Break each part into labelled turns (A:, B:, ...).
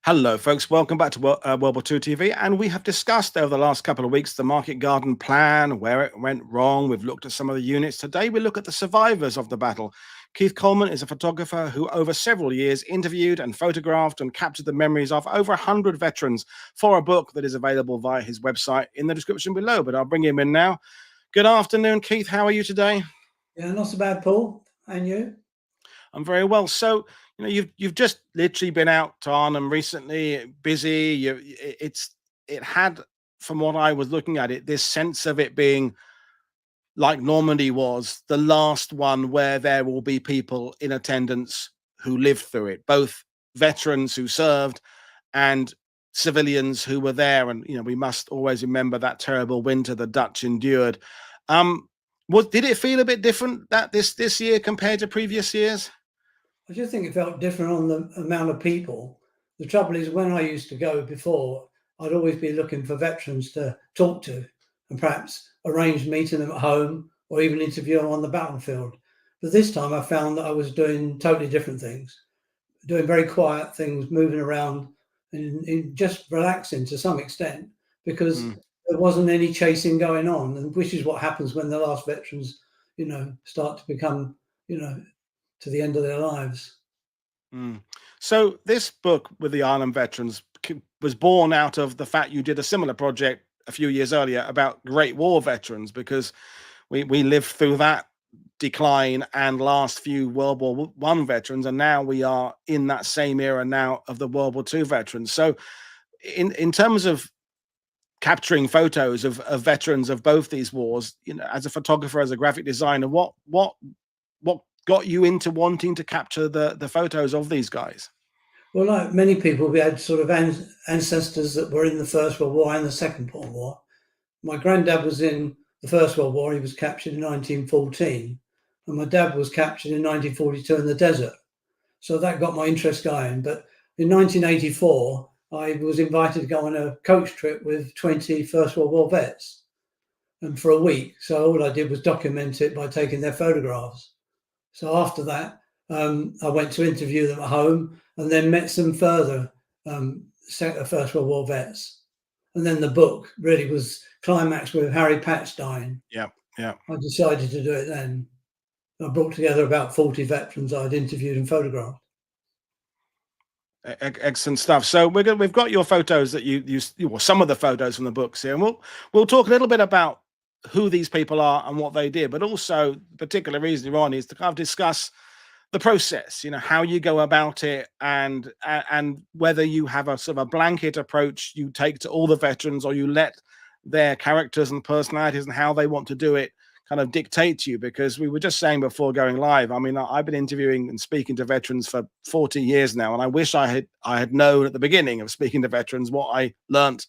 A: Hello, folks. Welcome back to World War II TV. And we have discussed over the last couple of weeks the Market Garden plan, where it went wrong. We've looked at some of the units. Today, we look at the survivors of the battle. Keith Collman is a photographer who, over several years, interviewed and photographed and captured the memories of over 100 veterans for a book that is available via his website in the description below. But I'll bring him in now. Good afternoon, Keith. How are you today?
B: Yeah, not so bad, Paul. And you?
A: I'm very well. So, you've just literally been out to Arnhem recently, busy. It had, from what I was looking at it, this sense of it being like Normandy was the last one where there will be people in attendance who lived through it, both veterans who served and civilians who were there. And we must always remember that terrible winter the Dutch endured. Did it feel a bit different that this year compared to previous years?
B: I just think it felt different on the amount of people. The trouble is, when I used to go before, I'd always be looking for veterans to talk to and perhaps arrange meeting them at home or even interview them on the battlefield. But this time I found that I was doing totally different things, doing very quiet things, moving around and just relaxing to some extent, because there wasn't any chasing going on, and which is what happens when the last veterans, start to become, to the end of their lives.
A: So this book with the Arnhem veterans was born out of the fact you did a similar project a few years earlier about Great War veterans, because we lived through that decline and last few World War I veterans, and now we are in that same era now of the World War II veterans. So in terms of capturing photos of veterans of both these wars, as a photographer, as a graphic designer, what got you into wanting to capture the photos of these guys?
B: Well, like many people, we had sort of ancestors that were in the First World War and the Second World War. My granddad was in the First World War. He was captured in 1914, and my dad was captured in 1942 in the desert. So that got my interest going. But in 1984, I was invited to go on a coach trip with 20 First World War vets, and for a week. So all I did was document it by taking their photographs. So after that, I went to interview them at home and then met some further First World War vets. And then the book really was climaxed with Harry Patch dying.
A: Yeah.
B: I decided to do it then. I brought together about 40 veterans I'd interviewed and photographed.
A: Excellent stuff. So we've got your photos that you some of the photos from the books here, and we'll talk a little bit about who these people are and what they did, but also the particular reason you're on is to kind of discuss the process, how you go about it, and whether you have a sort of a blanket approach you take to all the veterans, or you let their characters and personalities and how they want to do it kind of dictate to you. Because we were just saying before going live, I mean, I've been interviewing and speaking to veterans for 40 years now, and I wish I had known at the beginning of speaking to veterans what I learnt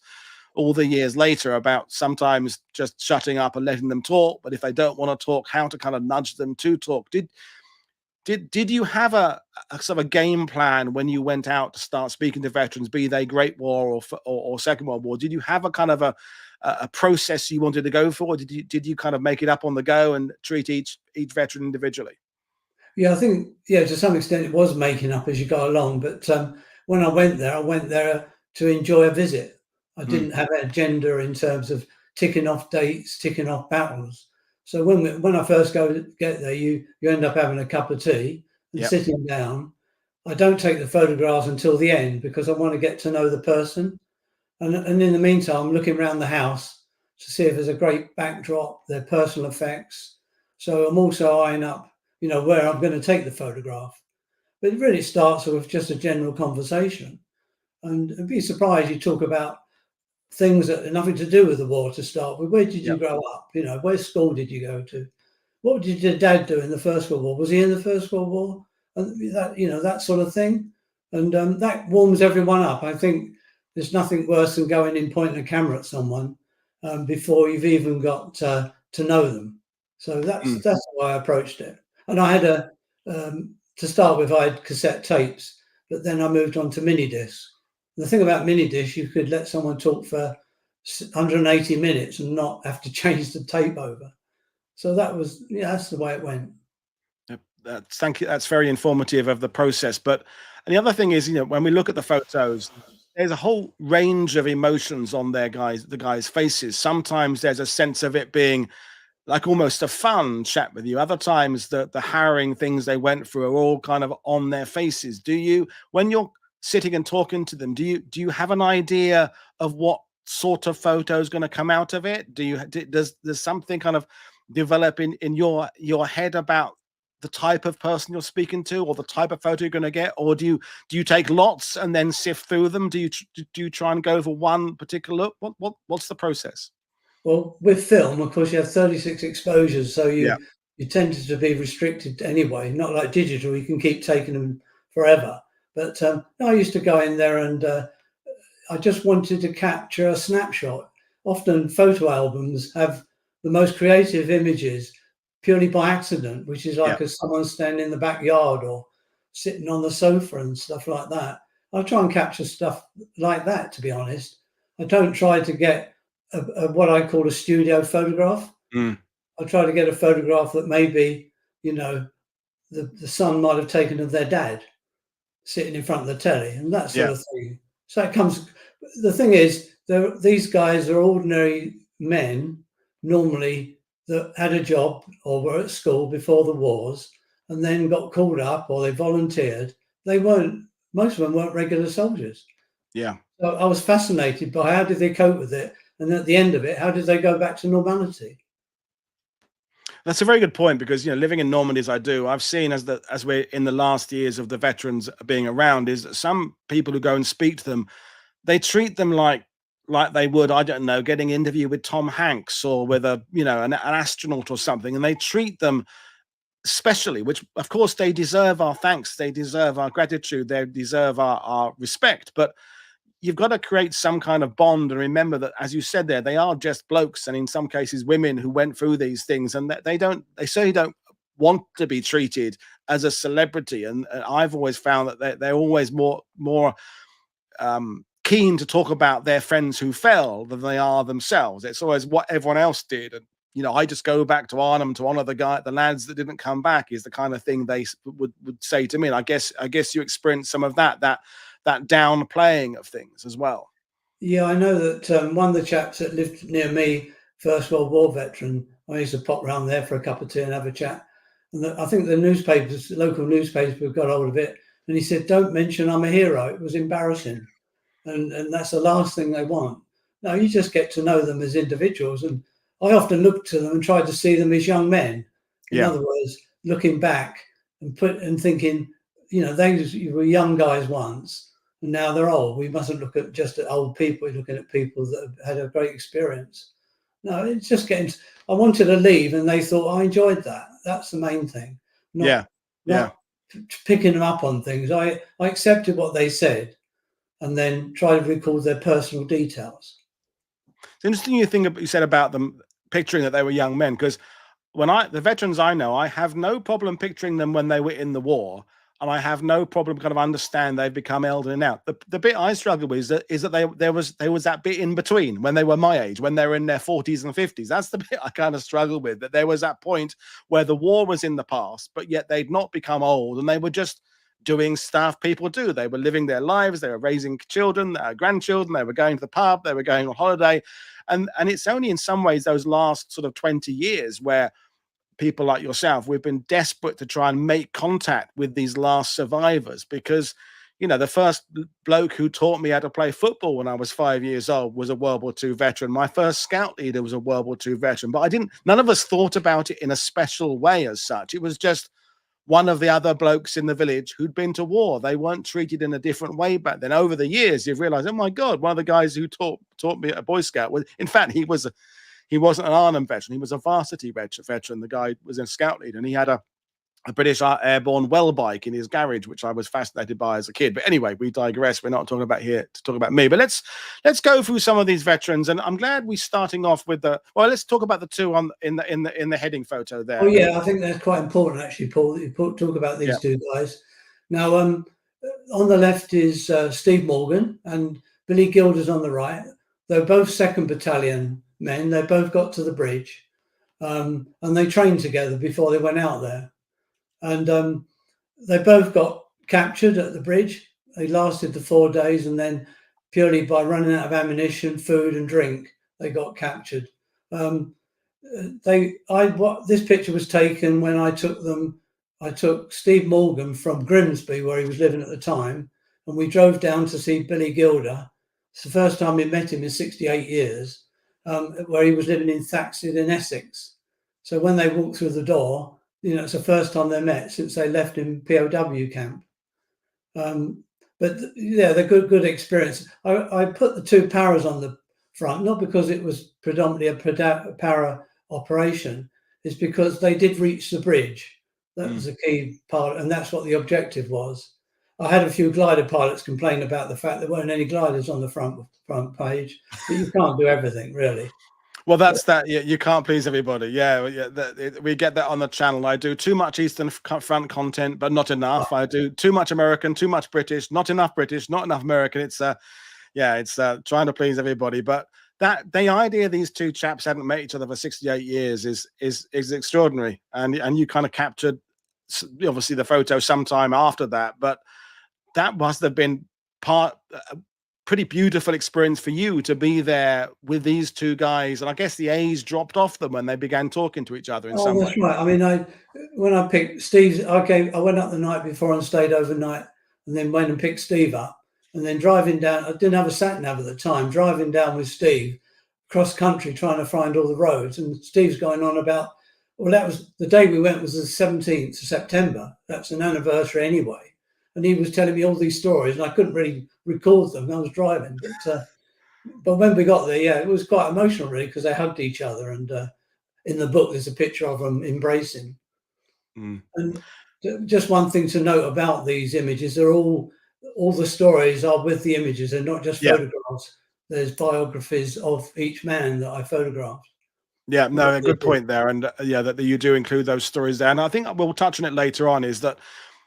A: all the years later about sometimes just shutting up and letting them talk, but if they don't want to talk, how to kind of nudge them to talk. Did you have a sort of a game plan when you went out to start speaking to veterans, be they Great War or Second World War? Did you have a kind of a process you wanted to go for, or did you kind of make it up on the go and treat each veteran individually?
B: Yeah, I think, to some extent it was making up as you go along. But when I went there to enjoy a visit. I didn't have an agenda in terms of ticking off dates, ticking off battles. So when I first get there, you end up having a cup of tea and sitting down. I don't take the photographs until the end because I want to get to know the person. And in the meantime, I'm looking around the house to see if there's a great backdrop, their personal effects. So I'm also eyeing up, where I'm going to take the photograph. But it really starts with just a general conversation. And I'd be surprised you talk about things that are nothing to do with the war to start with. Where did you grow up? Where school did you go to? What did your dad do in the First World War? Was he in the First World War? And that, that sort of thing. And that warms everyone up. I think there's nothing worse than going in, pointing a camera at someone before you've even got to know them. So that's why I approached it. And I had to start with, I had cassette tapes, but then I moved on to mini discs. The thing about mini disc, you could let someone talk for 180 minutes and not have to change the tape over. So that's the way it went.
A: Thank you. That's very informative of the process. But and the other thing is, when we look at the photos, there's a whole range of emotions on the guys' faces. Sometimes there's a sense of it being like almost a fun chat with you. Other times the harrowing things they went through are all kind of on their faces. Do you, when you're sitting and talking to them, do you have an idea of what sort of photo is going to come out of it? Does something kind of develop in your head about the type of person you're speaking to, or the type of photo you're going to get? Or do you take lots and then sift through them? Do you try and go for one particular look? What's the process?
B: Well, with film, of course, you have 36 exposures, so
A: Yeah.
B: you tend to be restricted anyway. Not like digital, you can keep taking them forever. But I used to go in there and I just wanted to capture a snapshot. Often photo albums have the most creative images purely by accident, which is like someone standing in the backyard or sitting on the sofa and stuff like that. I try and capture stuff like that, to be honest. I don't try to get what I call a studio photograph.
A: Mm.
B: I try to get a photograph that maybe, the son might have taken of their dad sitting in front of the telly and that sort of thing. So it comes, the thing is, these guys are ordinary men, normally, that had a job or were at school before the wars and then got called up or they volunteered. Most of them weren't regular soldiers.
A: Yeah.
B: So I was fascinated by how did they cope with it? And at the end of it, how did they go back to normality?
A: That's a very good point, because living in Normandy as I do, I've seen as we're in the last years of the veterans being around, is that some people who go and speak to them, they treat them like they would, I don't know, getting an interview with Tom Hanks or with an astronaut or something, and they treat them specially, which of course they deserve our thanks, they deserve our gratitude, they deserve our respect, but you've got to create some kind of bond and remember that, as you said there, they are just blokes, and in some cases women who went through these things, and they certainly don't want to be treated as a celebrity. And I've always found that they're always more keen to talk about their friends who fell than they are themselves. It's always what everyone else did. And I just go back to Arnhem to honor the lads that didn't come back, is the kind of thing they would say to me. And I guess you experienced some of that downplaying of things as well.
B: Yeah, I know that one of the chaps that lived near me, First World War veteran, I used to pop round there for a cup of tea and have a chat. And I think the local newspapers got hold of it. And he said, don't mention I'm a hero. It was embarrassing. And that's the last thing they want. No, you just get to know them as individuals. And I often look to them and try to see them as young men. In other words, looking back and thinking, they were young guys once, and now they're old. We mustn't look at just at old people. We're looking at people that have had a great experience. No, it's just I wanted to leave, and they thought I enjoyed that. That's the main thing. Not picking them up on things. I accepted what they said, and then try to record their personal details.
A: It's interesting you said about them picturing that they were young men, because the veterans I know, I have no problem picturing them when they were in the war, and I have no problem kind of understand they've become elderly now. The bit I struggle with is that there was that bit in between when they were my age, when they were in their 40s and 50s. That's the bit I kind of struggle with, that there was that point where the war was in the past, but yet they'd not become old, and they were just doing stuff people do. They were living their lives, they were raising children, grandchildren, they were going to the pub, they were going on holiday. And it's only in some ways those last sort of 20 years where people like yourself, we've been desperate to try and make contact with these last survivors, because the first bloke who taught me how to play football when I was 5 years old was a World War II veteran. My first scout leader was a World War II veteran, but none of us thought about it in a special way as such. It was just one of the other blokes in the village who'd been to war. They weren't treated in a different way back then. Over the years, you've realized, oh my God, one of the guys who taught me a Boy Scout was, in fact, he wasn't an Arnhem veteran. He was a varsity veteran. The guy was a scout leader, and he had a British Airborne well bike in his garage, which I was fascinated by as a kid. But anyway, we digress. We're not talking about here to talk about me. But let's go through some of these veterans, and I'm glad we're starting off with let's talk about the two in the heading photo there.
B: Oh yeah, I think that's quite important actually, Paul. That you talk about these two guys. Now, on the left is Steve Morgan, and Billy Gilder's on the right. They're both 2nd Battalion men. They both got to the bridge, and they trained together before they went out there. and they both got captured at the bridge. They lasted the 4 days, and then purely by running out of ammunition, food, and drink, they got captured. This picture was taken when I took them. I took Steve Morgan from Grimsby, where he was living at the time, and we drove down to see Billy Gilder. It's the first time we met him in 68 years, where he was living in Thaxted in Essex. So when they walked through the door, it's the first time they met since they left in POW camp. But yeah, they're good experience. I put the two paras on the front, not because it was predominantly a para operation. It's because they did reach the bridge. That was a key part, and that's what the objective was. I had a few glider pilots complain about the fact there weren't any gliders on the front page, but you can't do everything, really.
A: Well, that's that. You can't please everybody. Yeah, we get that on the channel. I do too much Eastern Front content, but not enough. I do too much American, too much British, not enough British, not enough American. It's trying to please everybody. But that the idea these two chaps hadn't met each other for 68 years is extraordinary. And you kind of captured obviously the photo sometime after that, but that must have been pretty beautiful experience for you to be there with these two guys. And I guess the A's dropped off them when they began talking to each other in some way.
B: That's right. I mean, when I picked Steve, I went up the night before and stayed overnight, and then went and picked Steve up. And then driving down, I didn't have a sat nav at the time, driving down with Steve cross country trying to find all the roads. And Steve's going on about, well, that was the day we went was the 17th of September. That's an anniversary anyway. And he was telling me all these stories, and I couldn't really record them. I was driving, but when we got there, yeah, it was quite emotional, really, because they hugged each other. And in the book, there's a picture of them embracing. And just one thing to note about these images: they're all the stories are with the images. They're not just photographs. There's biographies of each man that I photographed.
A: Yeah, no, a good point there, and that you do include those stories there. And I think we'll touch on it later on. Is that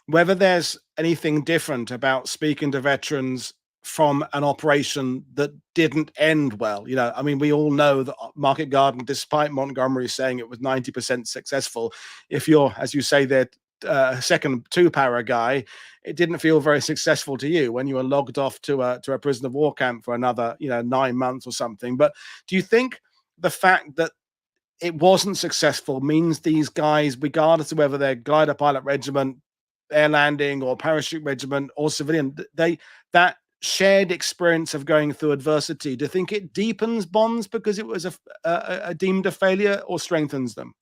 A: whether there's anything different about speaking to veterans from an operation that didn't end well? I mean, we all know that Market Garden, despite Montgomery saying it was 90% successful, if you're, as you say, their second two-para guy, it didn't feel very successful to you when you were logged off to a prison of war camp for another 9 months or something. But do you think the fact that it wasn't successful means these guys, regardless of whether they're glider pilot regiment, air landing or parachute regiment or civilian, that shared experience of going through adversity, do you think it deepens bonds because it was a deemed a failure, or strengthens them?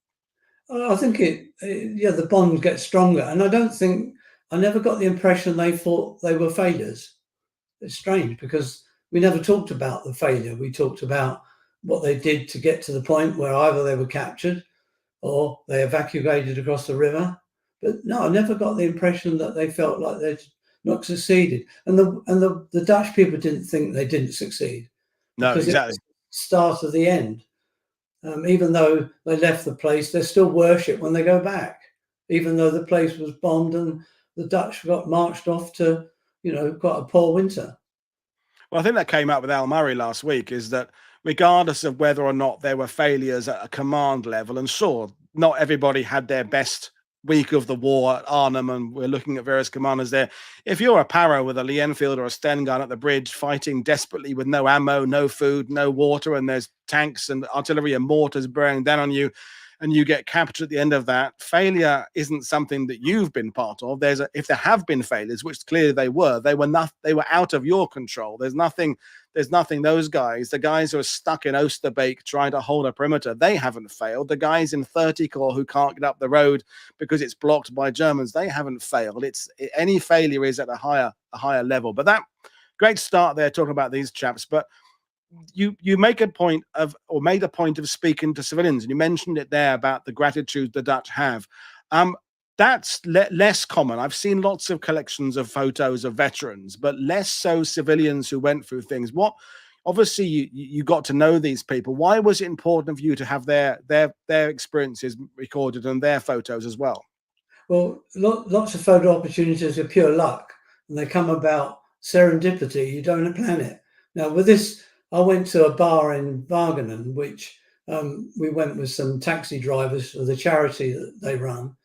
B: I think the bond gets stronger. And I never got the impression they thought they were failures. It's strange because we never talked about the failure. We talked about what they did to get to the point where either they were captured or they evacuated across the river. But no, I never got the impression that they felt like they'd not succeeded. And the Dutch people didn't think they didn't succeed.
A: No, exactly.
B: It was the start of the end. Even though they left the place, there's still worship when they go back, even though the place was bombed and the Dutch got marched off to, quite a poor winter.
A: Well, I think that came out with Al Murray last week, is that regardless of whether or not there were failures at a command level, and sure, not everybody had their best week of the war at Arnhem, and we're looking at various commanders there. If you're a para with a Lee Enfield or a Sten gun at the bridge, fighting desperately with no ammo, no food, no water, and there's tanks and artillery and mortars bearing down on you, and you get captured at the end of that, failure isn't something that you've been part of. If there have been failures, which clearly they were out of your control. There's nothing. Those guys, the guys who are stuck in Oosterbeek trying to hold a perimeter, they haven't failed. The guys in 30 Corps who can't get up the road because it's blocked by Germans, they haven't failed. Any failure is at a higher level. But that great start there talking about these chaps. But you make a point of, or made a point of, speaking to civilians, and you mentioned it there about the gratitude the Dutch have. That's less common. I've seen lots of collections of photos of veterans, but less so civilians who went through things. Obviously you got to know these people. Why was it important for you to have their experiences recorded and their photos as well?
B: Well, lots of photo opportunities are pure luck, and they come about serendipity. You don't plan it. Now with this, I went to a bar in Wageningen, which we went with some taxi drivers for the charity that they run.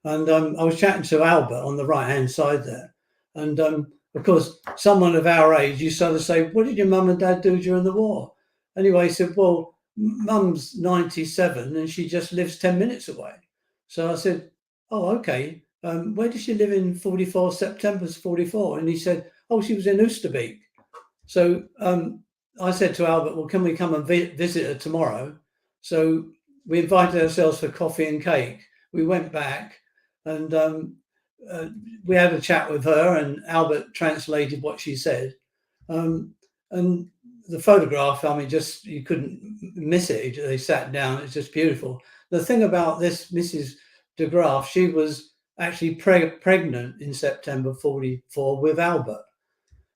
B: and I was chatting to Albert on the right-hand side there, and of course, someone of our age, you sort of say, "What did your mum and dad do during the war?" Anyway, he said, "Well, mum's 97 and she just lives 10 minutes away." So I said, "Oh, okay. Where did she live in 44, September's 44?" And he said, "Oh, she was in Oosterbeek." So I said to Albert, "Well, can we come and visit her tomorrow?" So we invited ourselves for coffee and cake. We went back and we had a chat with her, and Albert translated what she said. And the photograph, I mean, just you couldn't miss it. They sat down. It's just beautiful. The thing about this Mrs. de Graaf, she was actually pregnant in September 44 with Albert.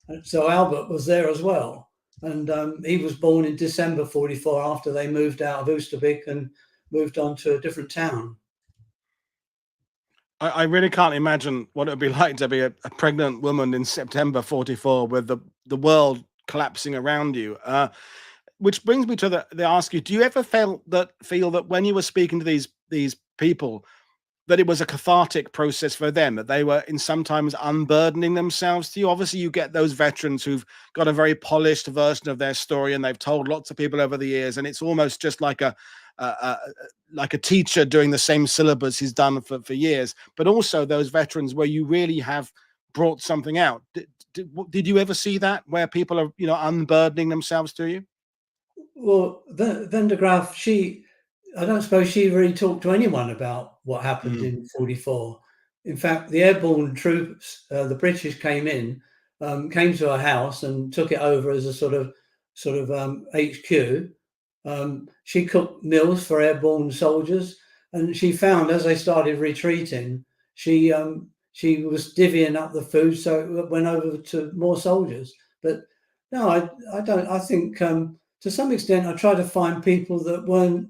B: And so Albert was there as well. And he was born in December 44 after they moved out of Oosterbeek and moved on to a different town.
A: I really can't imagine what it would be like to be a pregnant woman in September 44 with the world collapsing around you. Which brings me to the ask you, do you ever feel that when you were speaking to these people, that it was a cathartic process for them, that they were in sometimes unburdening themselves to you? Obviously, you get those veterans who've got a very polished version of their story and they've told lots of people over the years, and it's almost just like a teacher doing the same syllabus he's done for years. But also those veterans where you really have brought something out. Did you ever see that, where people are, unburdening themselves to you?
B: Well, Van der Graaf, I don't suppose she really talked to anyone about what happened in 44. In fact, the airborne troops, the British came to her house and took it over as a sort of HQ. She cooked meals for airborne soldiers, and she found as they started retreating, she was divvying up the food, so it went over to more soldiers. But no, I don't. I think to some extent I try to find people that weren't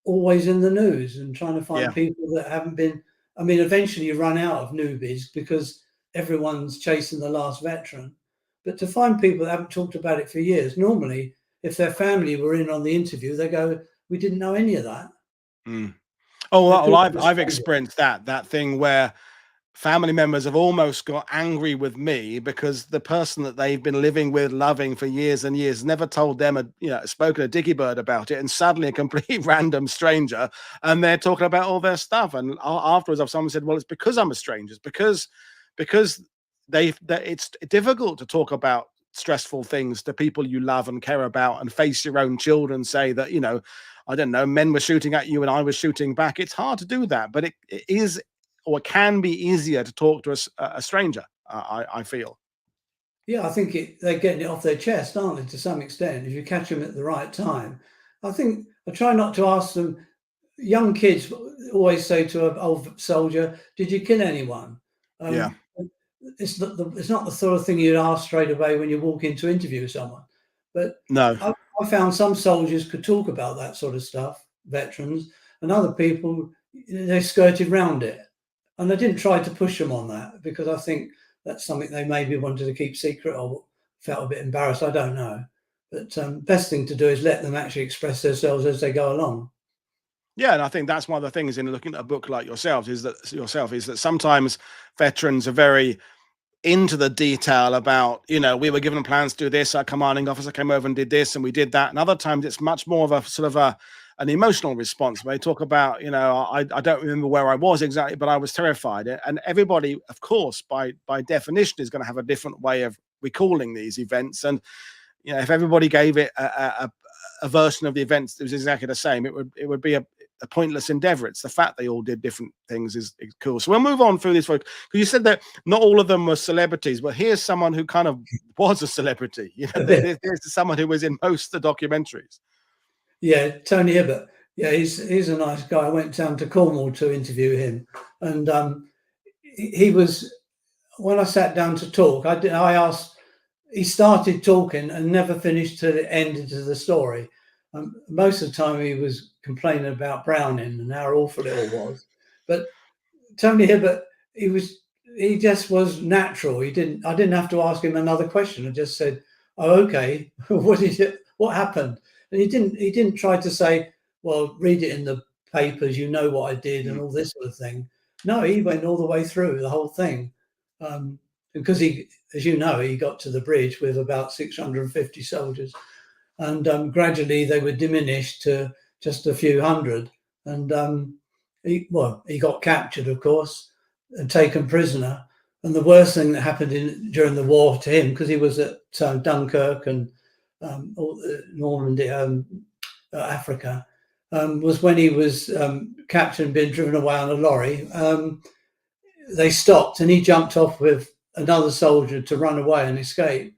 B: always in the news, and trying to find people that haven't been. I mean, eventually you run out of newbies because everyone's chasing the last veteran. But to find people that haven't talked about it for years, normally, if their family were in on the interview, they go, "We didn't know any of that."
A: Oh, well, I've experienced that thing where family members have almost got angry with me because the person that they've been living with, loving for years and years, never told them, spoken a dicky bird about it, and suddenly a complete random stranger, and they're talking about all their stuff. And afterwards, someone said, "Well, it's because I'm a stranger. It's because it's difficult to talk about stressful things to people you love and care about, and face your own children, say that, I don't know, men were shooting at you and I was shooting back." It's hard to do that, but it is, or it can be, easier to talk to a stranger, I feel.
B: Yeah, I think they're getting it off their chest, aren't they, to some extent, if you catch them at the right time. I think I try not to ask them. Young kids always say to an old soldier, "Did you kill anyone?"
A: Yeah.
B: It's not the sort of thing you'd ask straight away when you walk in to interview someone. But
A: No.
B: I found some soldiers could talk about that sort of stuff, veterans, and other people, they skirted round it. And I didn't try to push them on that, because I think that's something they maybe wanted to keep secret or felt a bit embarrassed. I don't know. But best thing to do is let them actually express themselves as they go along.
A: Yeah, and I think that's one of the things in looking at a book like yourselves is that sometimes veterans are very into the detail about, we were given plans to do this, our commanding officer came over and did this and we did that. And other times it's much more of a sort of an emotional response, where they talk about, I don't remember where I was exactly, but I was terrified. And everybody, of course, by definition, is going to have a different way of recalling these events. And if everybody gave it a version of the events that was exactly the same, it would be a pointless endeavor. It's the fact they all did different things is cool. So we'll move on through this, because you said that not all of them were celebrities, but here's someone who kind of was a celebrity. There's someone who was in most of the documentaries.
B: Yeah, Tony Hibbert. Yeah, he's a nice guy. I went down to Cornwall to interview him, and he was, when I sat down to talk, I asked. He started talking and never finished till it ended to the story. Most of the time he was complaining about Browning and how awful it all was. But Tony Hibbert, he just was natural. I didn't have to ask him another question. I just said, "Oh, okay, what happened?" And he didn't try to say, "Well, read it in the papers, you know what I did," and all this sort of thing. No, he went all the way through the whole thing, because he, as you know, he got to the bridge with about 650 soldiers, and gradually they were diminished to just a few hundred. And he got captured, of course, and taken prisoner. And the worst thing that happened during the war to him, because he was at Dunkirk and Normandy, Africa, was when he was captured and being driven away on a lorry. They stopped and he jumped off with another soldier to run away and escape.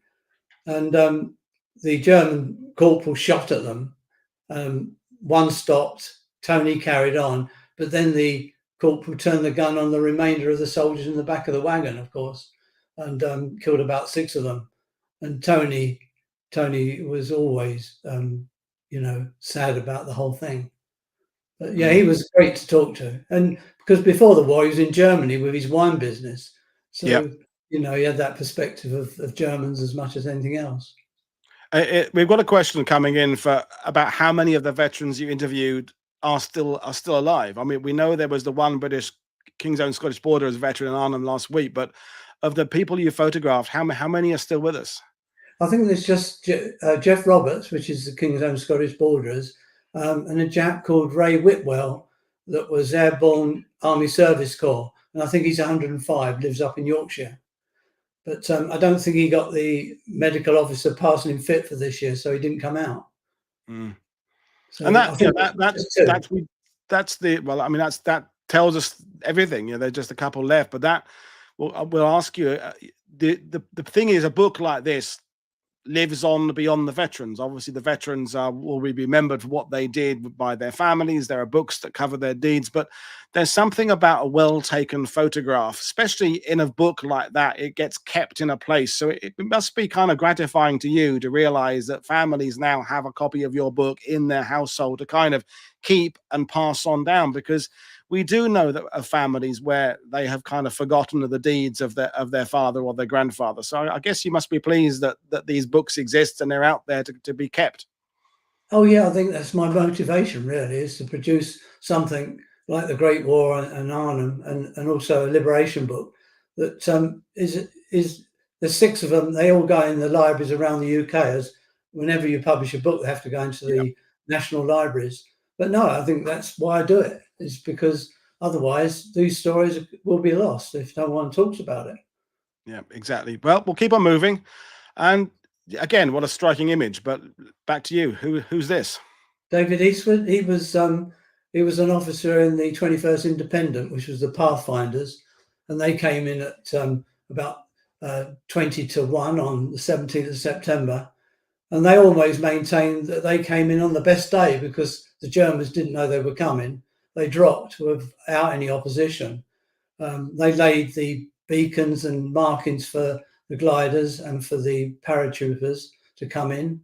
B: And the German corporal shot at them. One stopped, Tony carried on, but then the corporal turned the gun on the remainder of the soldiers in the back of the wagon, of course, and killed about 6 of them. And Tony was always, sad about the whole thing. But yeah, he was great to talk to. And because before the war, he was in Germany with his wine business. So,
A: Yep.
B: he had that perspective of Germans as much as anything else.
A: We've got a question coming in about how many of the veterans you interviewed are still alive. I mean, we know there was the one British King's Own Scottish Borders veteran in Arnhem last week, but of the people you photographed, how many are still with us?
B: I think there's just Jeff Roberts, which is the King's Own Scottish Borderers, and a chap called Ray Whitwell that was Airborne Army Service Corps, and I think he's 105, lives up in Yorkshire. But I don't think he got the medical officer passing him fit for this year, so he didn't come out. So
A: and that tells us everything. There's just a couple left, but that we'll ask you. The thing is, a book like this lives on beyond the veterans. Obviously, the veterans will be remembered for what they did by their families. There are books that cover their deeds, but there's something about a well-taken photograph, especially in a book like that. It gets kept in a place. So it must be kind of gratifying to you to realize that families now have a copy of your book in their household to kind of keep and pass on down, because we do know that of families where they have kind of forgotten the deeds of their father or their grandfather. So I guess you must be pleased that these books exist and they're out there to be kept.
B: Oh yeah, I think that's my motivation really, is to produce something like the Great War and Arnhem, and also a liberation book that is there's 6 of them. They all go in the libraries around the UK. As whenever you publish a book, they have to go into the national libraries. But no, I think that's why I do it, is because otherwise these stories will be lost if no one talks about it.
A: Yeah, exactly. Well, we'll keep on moving. And again, what a striking image. But back to you. Who's this?
B: David Eastwood. He was an officer in the 21st Independent, which was the Pathfinders, and they came in at about 20 to 1 on the 17th of September. And they always maintained that they came in on the best day because the Germans didn't know they were coming. They dropped without any opposition. They laid the beacons and markings for the gliders and for the paratroopers to come in.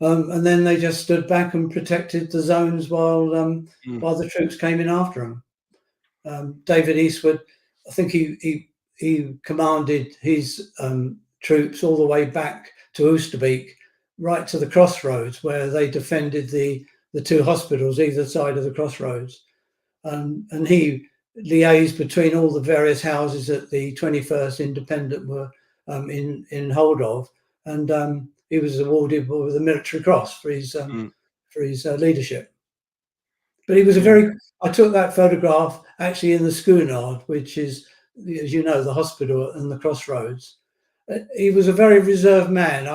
B: And then they just stood back and protected the zones while the troops came in after them. David Eastwood, I think he commanded his troops all the way back to Oosterbeek, right to the crossroads where they defended the 2 hospitals either side of the crossroads. And he liaised between all the various houses that the 21st Independent were in hold of. And he was awarded with the Military Cross for his leadership. But he was I took that photograph actually in the Schoonard, which is, as you know, the hospital and the crossroads. He was a very reserved man.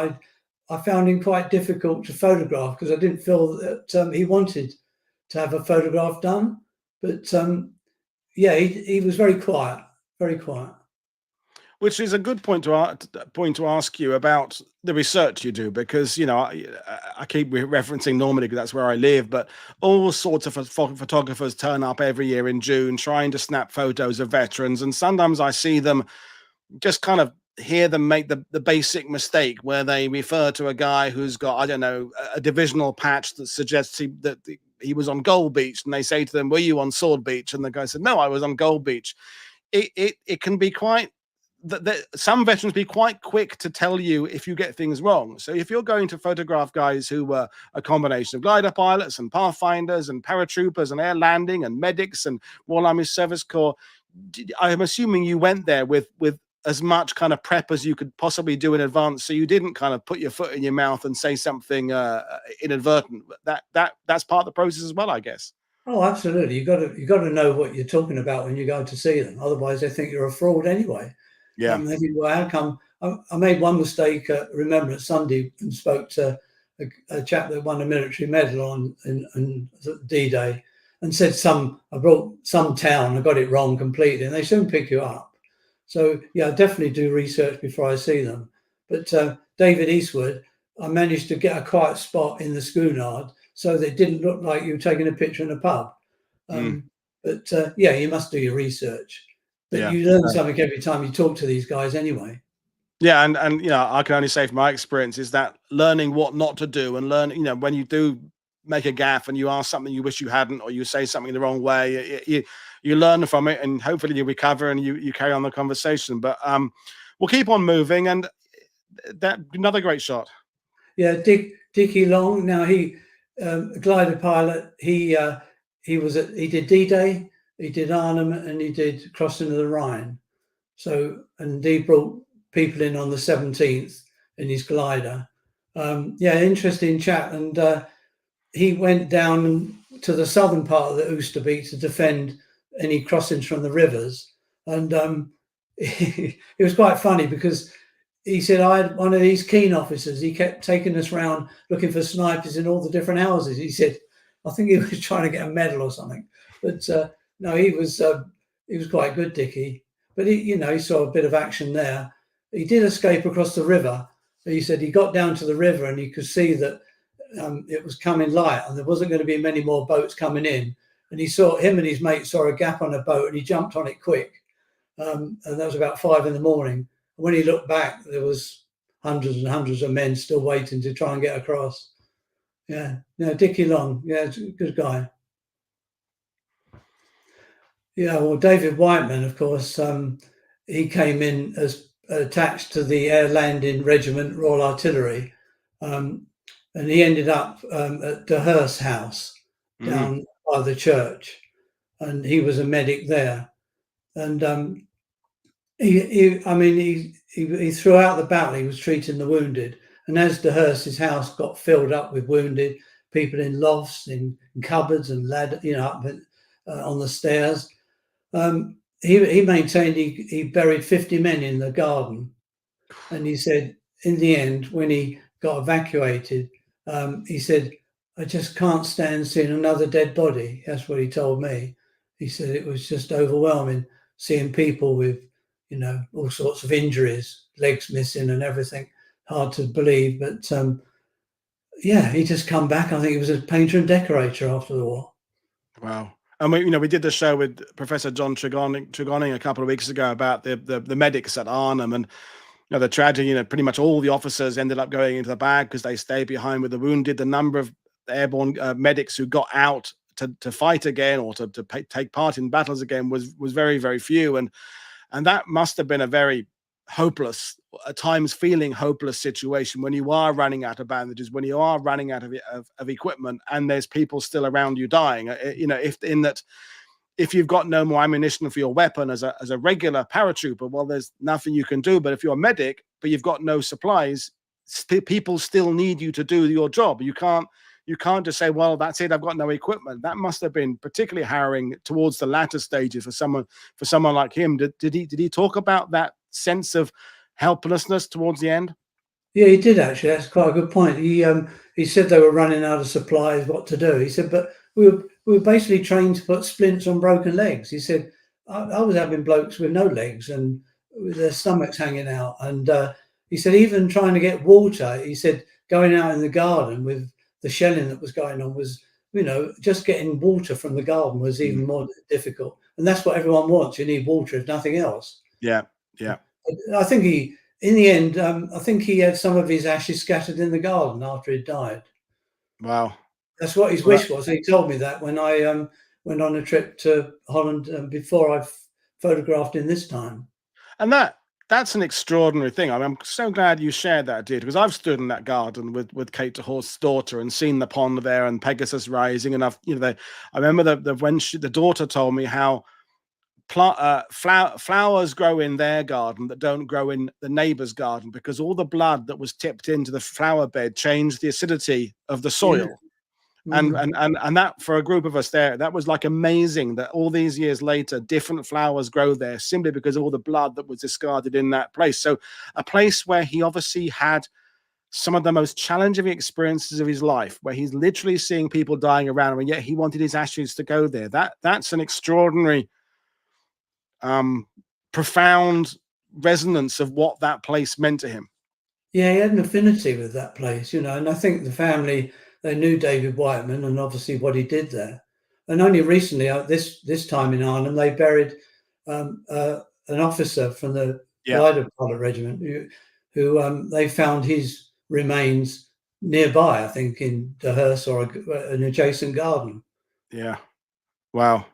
B: I found him quite difficult to photograph because I didn't feel that he wanted to have a photograph done. But he was very quiet, very quiet.
A: Which is a good point to ask you about the research you do, because I keep referencing Normandy because that's where I live, but all sorts of photographers turn up every year in June trying to snap photos of veterans, and sometimes I see them just kind of hear them make the basic mistake where they refer to a guy who's got, I don't know, a divisional patch that suggests that he was on Gold Beach, and they say to them, "Were you on Sword Beach?" And the guy said, "No, I was on Gold Beach." It can be quite. Some veterans be quite quick to tell you if you get things wrong. So if you're going to photograph guys who were a combination of glider pilots and pathfinders and paratroopers and air landing and medics and Royal Army Service Corps, I'm assuming you went there with as much kind of prep as you could possibly do in advance, so you didn't kind of put your foot in your mouth and say something inadvertent. That's part of the process as well, I guess.
B: Oh, absolutely. You got to know what you're talking about when you go to see them. Otherwise, they think you're a fraud anyway.
A: Yeah.
B: They think, well, how come? I made one mistake at Remembrance Sunday and spoke to a chap that won a military medal on D-Day, and said I brought some town, I got it wrong completely, and they soon pick you up. So yeah, I definitely do research before I see them. But David Eastwood, I managed to get a quiet spot in the schoolyard so that it didn't look like you were taking a picture in a pub. But yeah, you must do your research. But
A: Yeah.
B: you learn something every time you talk to these guys anyway.
A: Yeah, and you know, I can only say from my experience is that learning what not to do, and learn, you know, when you do make a gaffe and you ask something you wish you hadn't, or you say something the wrong way, you learn from it, and hopefully you recover and you carry on the conversation. But we'll keep on moving, and that another great shot.
B: Yeah, Dickie Long. Now he glider pilot. He did D-Day, he did Arnhem, and he did Crossing of the Rhine. So, and he brought people in on the 17th in his glider. Yeah, interesting chap. And he went down to the southern part of the Oosterbeek to defend any crossings from the rivers. And it was quite funny because he said, I had one of these keen officers. He kept taking us around looking for snipers in all the different houses. He said, I think he was trying to get a medal or something. But no, he was quite good, Dickie. But he saw a bit of action there. He did escape across the river. He said he got down to the river and he could see that it was coming light and there wasn't going to be many more boats coming in. And him and his mate saw a gap on a boat and he jumped on it quick. And that was about 5 a.m. When he looked back, there was hundreds and hundreds of men still waiting to try and get across. Yeah, Dickie Long, yeah, it's a good guy. Yeah, well, David Whiteman, of course, he came in as attached to the Air Landing Regiment Royal Artillery, and he ended up at De Hearst House down by the church, and he was a medic there. And he throughout the battle, he was treating the wounded. And as De Hearst's house got filled up with wounded people in lofts, in cupboards and ladder, up on the stairs, he maintained he buried 50 men in the garden. And he said, in the end, when he got evacuated, he said, I just can't stand seeing another dead body. That's what he told me. He said it was just overwhelming seeing people with, all sorts of injuries, legs missing and everything. Hard to believe, but yeah, he just come back. I think he was a painter and decorator after the war.
A: Wow. And we did the show with Professor John Tregoning a couple of weeks ago about the medics at Arnhem, and the tragedy. Pretty much all the officers ended up going into the bag because they stayed behind with the wounded. The number of airborne medics who got out to fight again or to take part in battles again was very, very few, and that must have been a very hopeless, at times feeling hopeless situation when you are running out of bandages, when you are running out of equipment, and there's people still around you dying. If you've got no more ammunition for your weapon as a regular paratrooper, well, there's nothing you can do. But if you're a medic, but you've got no supplies, people still need you to do your job. You can't just say, well, that's it, I've got no equipment. That must have been particularly harrowing towards the latter stages for someone like him. Did he talk about that sense of helplessness towards the end?
B: Yeah, he did actually. That's quite a good point. He said they were running out of supplies, what to do. He said, but we were basically trained to put splints on broken legs. He said, I was having blokes with no legs and with their stomachs hanging out. And he said, even trying to get water, he said, going out in the garden with the shelling that was going on was, just getting water from the garden was even more difficult. And that's what everyone wants. You need water, if nothing else.
A: Yeah.
B: I think in the end, I think he had some of his ashes scattered in the garden after he died.
A: Wow.
B: That's what his wish was. He told me that when I went on a trip to Holland before I photographed him this time.
A: And that's an extraordinary thing. I'm so glad you shared that, dude, because I've stood in that garden with Kate de Horst's daughter and seen the pond there and Pegasus rising. And I remember when the daughter told me how flowers grow in their garden that don't grow in the neighbor's garden, because all the blood that was tipped into the flower bed changed the acidity of the
B: Yeah.
A: soil. And that, for a group of us there, that was like amazing, that all these years later different flowers grow there simply because of all the blood that was discarded in that place. So a place where he obviously had some of the most challenging experiences of his life, where he's literally seeing people dying around him, and yet he wanted his ashes to go there. That's an extraordinary profound resonance of what that place meant to him.
B: Yeah, he had an affinity with that place, you know, and I think the family, they knew David Whiteman and obviously what he did there. And only recently, this time in Arnhem, they buried an officer from the Glider Pilot Regiment who they found his remains nearby, I think in the hearse or an adjacent garden.
A: Yeah. Wow.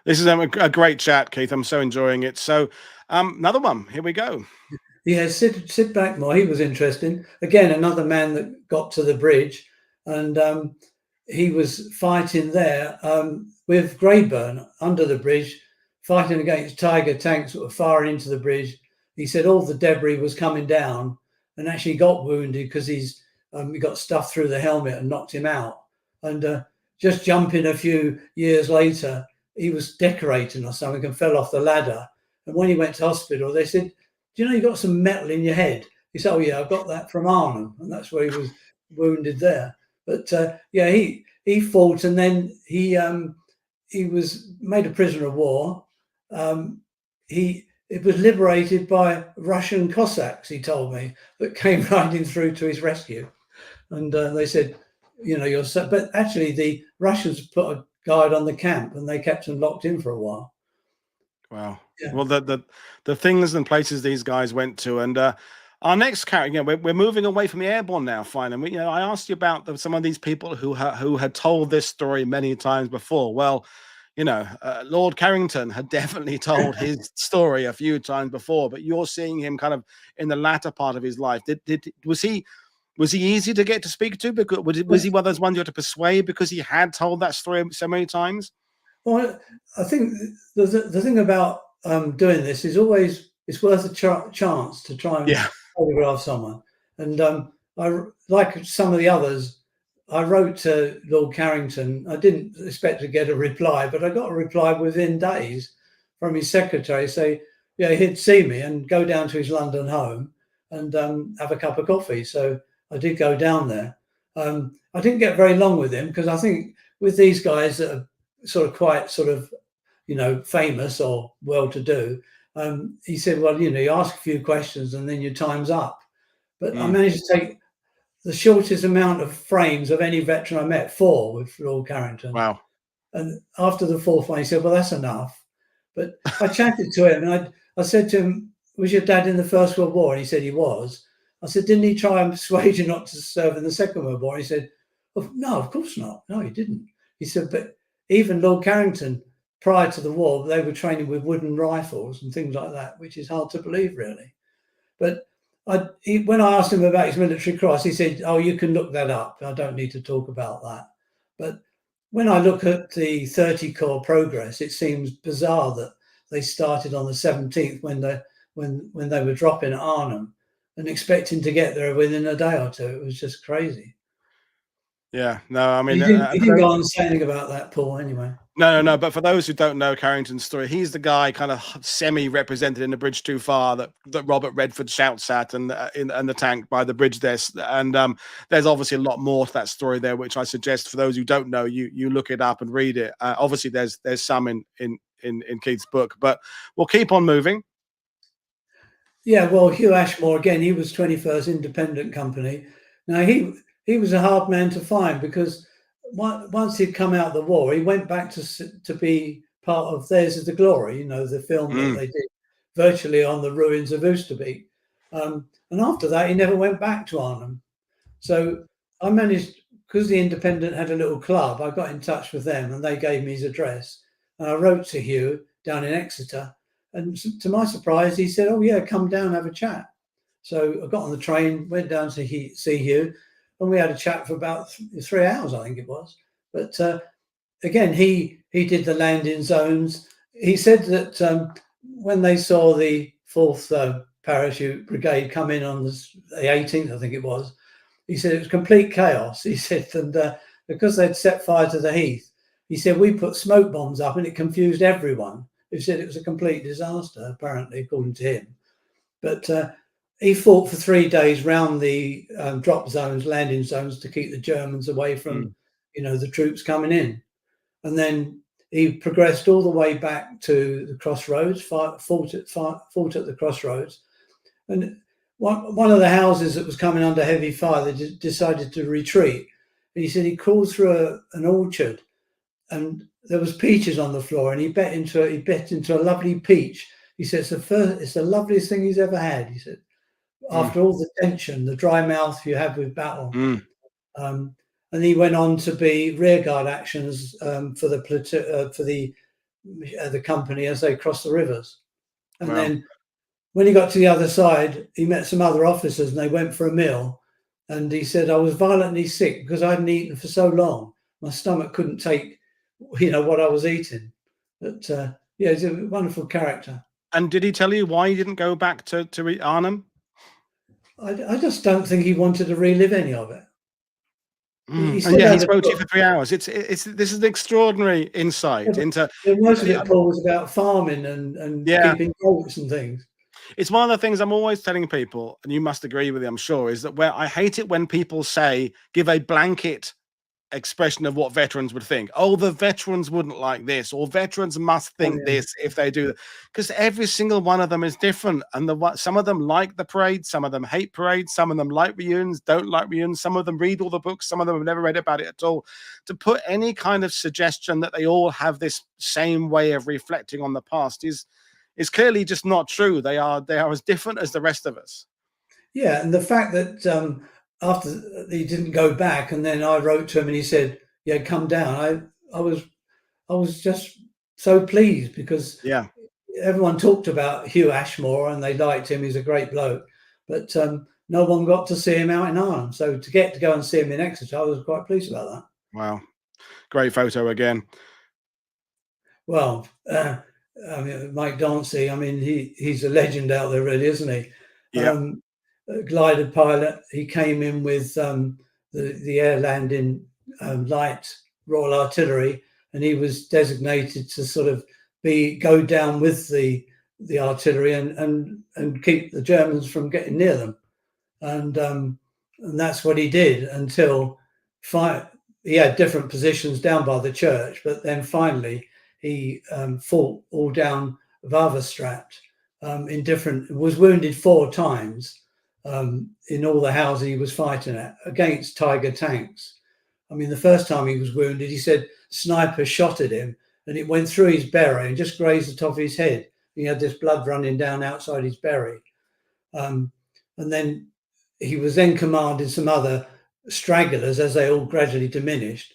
A: This is a great chat, Keith. I'm so enjoying it. So another one. Here we go.
B: Yeah, Sid Blackmore, he was interesting. Again, another man that got to the bridge, and he was fighting there with Greyburn under the bridge, fighting against Tiger tanks that were firing into the bridge. He said all the debris was coming down, and actually got wounded because he got stuff through the helmet and knocked him out. And just jumping a few years later, he was decorating or something and fell off the ladder. And when he went to hospital, they said, "Do you know you got some metal in your head?" He said, "Oh yeah, I got that from Arnhem," and that's where he was wounded there. But yeah, he fought, and then he was made a prisoner of war. It was liberated by Russian Cossacks, he told me, that came riding through to his rescue, and they said, "You know, you're so." But actually, the Russians put a guard on the camp, and they kept him locked in for a while.
A: Wow.
B: Yeah.
A: Well, the things and places these guys went to, and our next character, you know, we're moving away from the Airborne now. Finally, you know, I asked you about some of these people who had told this story many times before. Well, you know, Lord Carrington had definitely told his story a few times before, but you're seeing him kind of in the latter part of his life. Was he easy to get to speak to? Because was he one of those ones you had to persuade because he had told that story so many times?
B: Well, I think the thing about doing this is always it's worth a chance to try and photograph someone. And I, like some of the others, I wrote to Lord Carrington. I didn't expect to get a reply, but I got a reply within days from his secretary, say, yeah, he'd see me and go down to his London home and have a cup of coffee. So I did go down there. I didn't get very long with him because I think with these guys that are sort of quite sort of, you know, famous or well-to-do, he said, well, you know, you ask a few questions and then your time's up. But I managed to take the shortest amount of frames of any veteran I met, 4 with Lord Carrington.
A: Wow.
B: And after the 4th one, he said, well, that's enough. But I chatted to him and I said to him, was your dad in the First World War? And he said he was. I said, didn't he try and persuade you not to serve in the Second World War? He said, oh, no, of course not. No, he didn't. He said, but even Lord Carrington, prior to the war, they were training with wooden rifles and things like that, which is hard to believe, really. But when I asked him about his military cross, he said, oh, you can look that up. I don't need to talk about that. But when I look at the 30 Corps progress, it seems bizarre that they started on the 17th when they were dropping at Arnhem and expecting to get there within a day or two. It was just crazy.
A: Yeah, no, I mean,
B: he didn't go on to say anything about that, Paul, anyway.
A: No. But for those who don't know Carrington's story, he's the guy kind of semi-represented in The Bridge Too Far that Robert Redford shouts at and the tank by the bridge there. And there's obviously a lot more to that story there, which I suggest for those who don't know, you look it up and read it. Obviously, there's some in Keith's book, but we'll keep on moving.
B: Yeah, well, Hugh Ashmore again. He was 21st Independent Company. Now he was a hard man to find because once he'd come out of the war, he went back to be part of Theirs Is the Glory, you know, the film that they did virtually on the ruins of Oosterbeek. And after that, he never went back to Arnhem. So I managed, because the Independent had a little club, I got in touch with them and they gave me his address. And I wrote to Hugh down in Exeter. And to my surprise, he said, oh, yeah, come down and have a chat. So I got on the train, went down to see Hugh, and we had a chat for about 3 hours, I think it was. But again, he did the landing zones. he said that when they saw the 4th Parachute Brigade come in on the 18th, I think it was, he said it was complete chaos. He said, and because they'd set fire to the heath, he said, we put smoke bombs up and it confused everyone. He said it was a complete disaster, apparently, according to him. But he fought for 3 days round the drop zones, landing zones, to keep the Germans away from, the troops coming in. And then he progressed all the way back to the crossroads, fought at the crossroads. And one of the houses that was coming under heavy fire, they decided to retreat. And he said he crawled through an orchard, and there was peaches on the floor, and he bit into a lovely peach. He said it's the loveliest thing he's ever had. He said, after all the tension, the dry mouth you have with battle. And he went on to be rearguard actions for the company as they crossed the rivers. And then when he got to the other side, he met some other officers, and they went for a meal. And he said, I was violently sick because I hadn't eaten for so long. My stomach couldn't take, what I was eating. But he's a wonderful character.
A: And did he tell you why he didn't go back to Arnhem?
B: I just don't think he wanted to relive any of it.
A: He spoke to you for 3 hours. This is an extraordinary insight into.
B: Most of it, Paul, was about farming and keeping goats and things.
A: It's one of the things I'm always telling people, and you must agree with it, I'm sure, is that where I hate it when people give a blanket expression of what veterans would think. Oh, the veterans wouldn't like this, or veterans must think this if they do that, because every single one of them is different. And some of them like the parade, some of them hate parades, some of them like reunions, don't like reunions, some of them read all the books, some of them have never read about it at all. To put any kind of suggestion that they all have this same way of reflecting on the past is clearly just not true. They are as different as the rest of us.
B: Yeah, and the fact that after he didn't go back, and then I wrote to him and he said, "Yeah, come down." I was just so pleased, because everyone talked about Hugh Ashmore and they liked him. He's a great bloke, but no one got to see him out in Arnhem. So to go and see him in Exeter, I was quite pleased about that.
A: Wow, great photo again.
B: Well, Mike Dauncey, he's a legend out there, really, isn't he?
A: Yeah.
B: Glider pilot. He came in with the air landing light Royal Artillery, and he was designated to sort of go down with the artillery and keep the Germans from getting near them, and that's what he did until he had different positions down by the church, but then finally he fought all down Waverstraat was wounded 4 times. In all the houses he was fighting at against Tiger tanks. The first time he was wounded, he said sniper shot at him and it went through his beret and just grazed the top of his head. He had this blood running down outside his beret. And then he was then commanding some other stragglers as they all gradually diminished,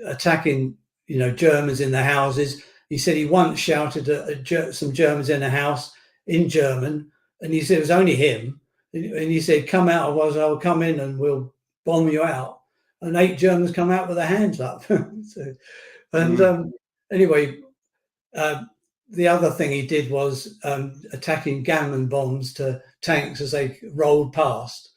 B: attacking, Germans in the houses. He said he once shouted at some Germans in a house in German, and he said it was only him. And he said, "Come out, otherwise I'll come in and we'll bomb you out." And 8 Germans come out with their hands up. Anyway, the other thing he did was attacking gammon bombs to tanks as they rolled past.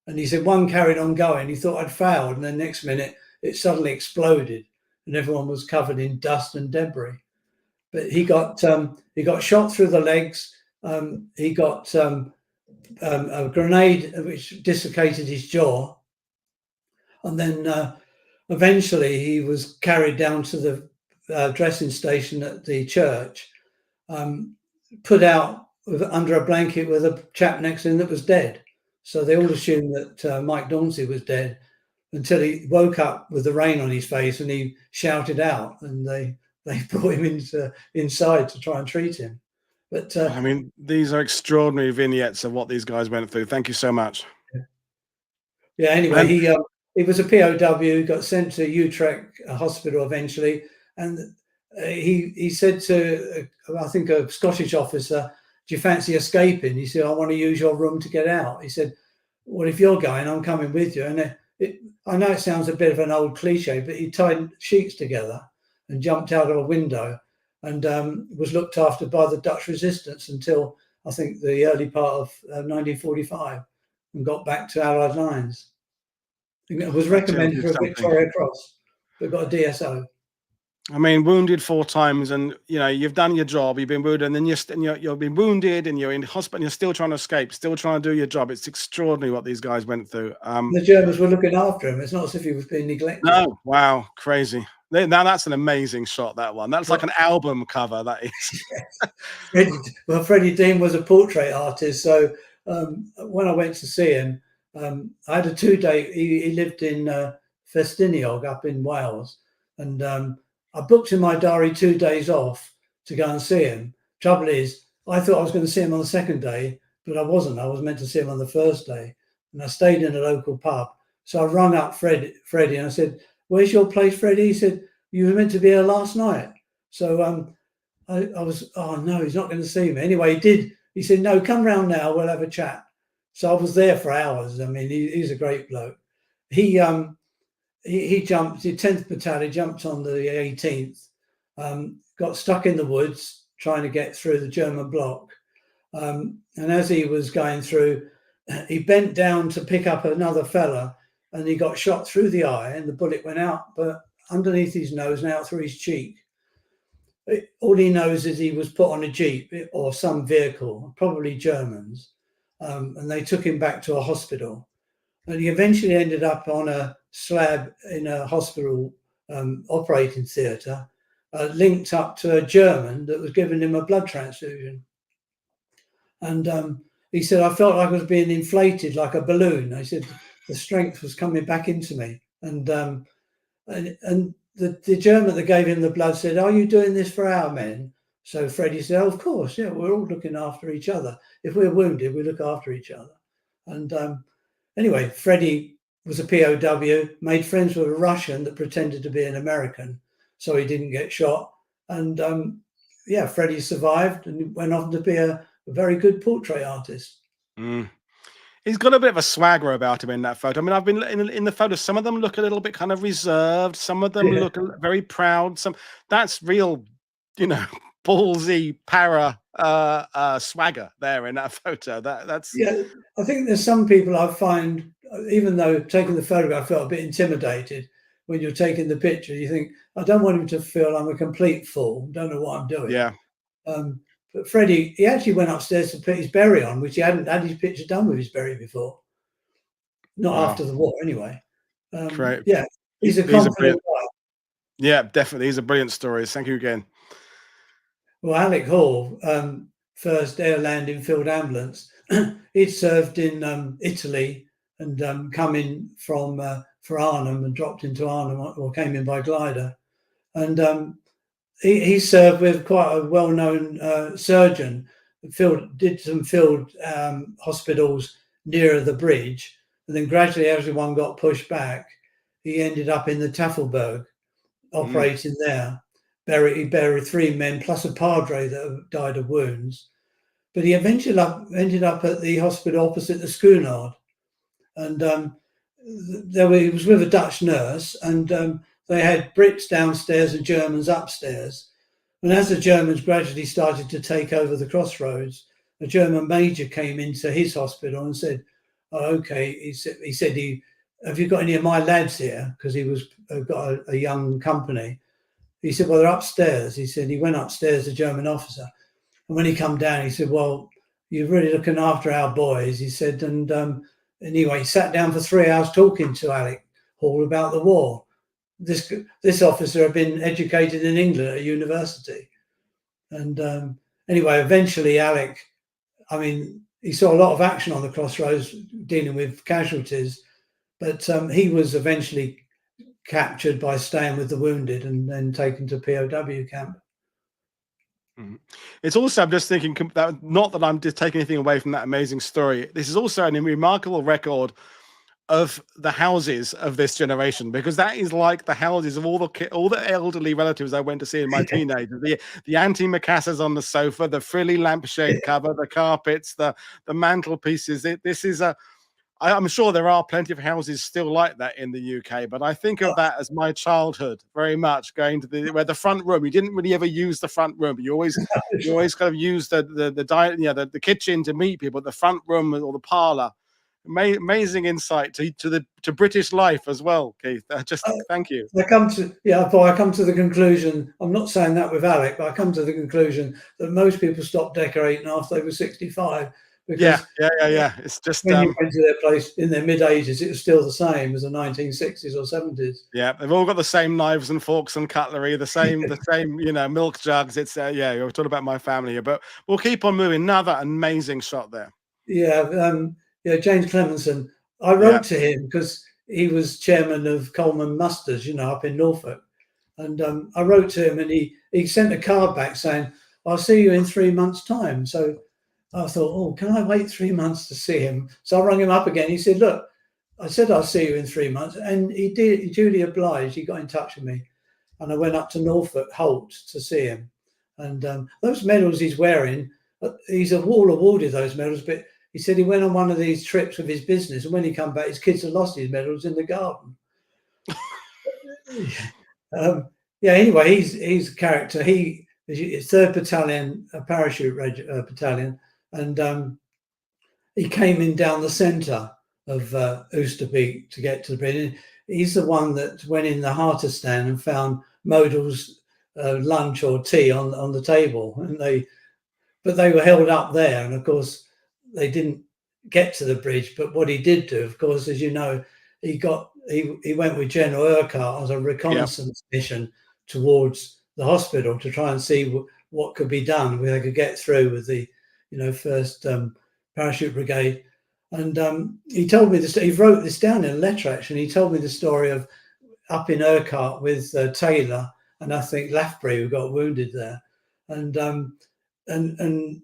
B: And he said one carried on going. He thought I'd failed, and then next minute it suddenly exploded, and everyone was covered in dust and debris. But he got shot through the legs. He got a grenade which dislocated his jaw, and then eventually he was carried down to the dressing station at the church, put out under a blanket with a chap next to him that was dead. So they all assumed that Mike Dauncey was dead, until he woke up with the rain on his face and he shouted out, and they brought him inside to try and treat him. But
A: these are extraordinary vignettes of what these guys went through. Thank you so much.
B: Yeah. Anyway, he was a POW, got sent to Utrecht hospital eventually, and he said to I think a Scottish officer, "Do you fancy escaping?" He said, "I want to use your room to get out." He said, "Well, if you're going, I'm coming with you." And I know it sounds a bit of an old cliche, but he tied sheets together and jumped out of a window. and was looked after by the Dutch resistance until I think the early part of 1945, and got back to Allied lines. It was
A: That tells
B: recommended
A: you
B: for a
A: something.
B: Victoria Cross, but got a DSO.
A: I mean, wounded 4 times, and you've done your job. You've been wounded, and then you've been wounded, and you're in hospital. And you're still trying to escape, still trying to do your job. It's extraordinary what these guys went through.
B: The Germans were looking after him. It's not as if he was being neglected.
A: No, wow, crazy. Now that's an amazing shot. That one. That's like an album cover. That is.
B: Well, Freddie Dean was a portrait artist, so when I went to see him, I had a 2-day. He lived in Festiniog up in Wales, and I booked in my diary 2 days off to go and see him. Trouble is, I thought I was going to see him on the second day, but I wasn't. I was meant to see him on the first day, and I stayed in a local pub. So I rung up Freddie, and I said, "Where's your place, Freddie?" He said, "You were meant to be here last night." So I was, oh no, he's not going to see me. Anyway, he did. He said, "No, come round now. We'll have a chat." So I was there for hours. I mean, he's a great bloke. He jumped the 10th Battalion, jumped on the 18th, got stuck in the woods trying to get through the German block. And as he was going through, he bent down to pick up another fella, and he got shot through the eye, and the bullet went out, but underneath his nose and out through his cheek. All he knows is he was put on a jeep or some vehicle, probably Germans, and they took him back to a hospital. And he eventually ended up on a slab in a hospital operating theatre, linked up to a German that was giving him a blood transfusion. And he said, "I felt like I was being inflated like a balloon." I said, the strength was coming back into me. And the German that gave him the blood said, "Are you doing this for our men?" So Freddie said, "Oh, of course, yeah, we're all looking after each other. If we're wounded, we look after each other." And anyway, Freddie was a POW, made friends with a Russian that pretended to be an American, so he didn't get shot. And yeah, Freddie survived and went on to be a very good portrait artist.
A: Mm. He's got a bit of a swagger about him in that photo. I mean, I've been in the photos. Some of them look a little bit kind of reserved. Some of them look very proud. That's real, ballsy para swagger there in that photo. That's
B: yeah. I think there's some people I find, even though taking the photograph, I felt a bit intimidated. When you're taking the picture, you think, I don't want him to feel I'm a complete fool. Don't know what I'm doing.
A: Yeah.
B: But Freddie, he actually went upstairs to put his berry on, which he hadn't had his picture done with his berry before. Not after the war, anyway.
A: Great.
B: Yeah, he's a confident guy.
A: Yeah, definitely. He's a brilliant story. Thank you again.
B: Well, Alec Hall, first air landing field ambulance, he'd served in Italy and come in from for Arnhem and dropped into Arnhem, or came in by glider. And he served with quite a well-known surgeon. Did some field hospitals nearer the bridge, and then gradually, as everyone got pushed back, he ended up in the Tafelberg, operating there. He buried 3 men plus a padre that died of wounds. But he eventually ended up at the hospital opposite the Schoonard, and he was with a Dutch nurse, and they had Brits downstairs and Germans upstairs. And as the Germans gradually started to take over the crossroads, a German major came into his hospital and said, "Oh, okay." He said, "Have you got any of my lads here?" Because he was got a young company. He said, "Well, they're upstairs." He said he went upstairs, the German officer, and when he come down, he said, "Well, you're really looking after our boys." He said, and anyway, he sat down for 3 hours talking to Alec Hall about the war. This officer had been educated in England at a university, and anyway, eventually Alec, I mean, he saw a lot of action on the crossroads dealing with casualties, but he was eventually captured by staying with the wounded and then taken to POW camp.
A: It's also, I'm just thinking that, not that I'm just taking anything away from that amazing story, this is also a remarkable record of the houses of this generation, because that is like the houses of all the elderly relatives I went to see in my teenagers. The antimacassars on the sofa, the frilly lampshade cover, the carpets, the mantelpieces. This is I'm sure there are plenty of houses still like that in the UK, but I think of that as my childhood very much, going to where the front room, you didn't really ever use the front room, but you always kind of use the kitchen to meet people, the front room or the parlor. Amazing insight to British life as well, Keith. Just thank you.
B: I come to the conclusion. I'm not saying that with Alec, but I come to the conclusion that most people stop decorating after they were 65 because
A: yeah. It's just
B: when you went to their place in their mid-80s, it was still the same as the 1960s or 70s.
A: Yeah, they've all got the same knives and forks and cutlery, the same milk jugs. It's we're talking about my family here, but we'll keep on moving. Another amazing shot there.
B: James Clemenson. I wrote to him because he was chairman of Collman Musters, up in Norfolk. And I wrote to him and he sent a card back saying, I'll see you in 3 months' time. So I thought, can I wait 3 months to see him? So I rang him up again. He said, look, I said, I'll see you in 3 months. And he did. He duly obliged. He got in touch with me. And I went up to Norfolk Holt to see him. And those medals he's wearing, he's all awarded those medals, but he said he went on one of these trips with his business, and when he come back, his kids had lost his medals in the garden. Anyway, he's a character. He's 3rd Battalion, parachute battalion, and he came in down the centre of Oosterbeek to get to the bridge. He's the one that went in the Harter-stand and found Modal's lunch or tea on the table, but they were held up there, and of course they didn't get to the bridge. But what he did do, of course, as you know, he went with General Urquhart as a reconnaissance mission towards the hospital to try and see what could be done, where they could get through with the 1st Parachute Brigade. And he told me this. He wrote this down in a letter, actually. He told me the story of up in Urquhart with Taylor and I think Lafbury, who got wounded there. And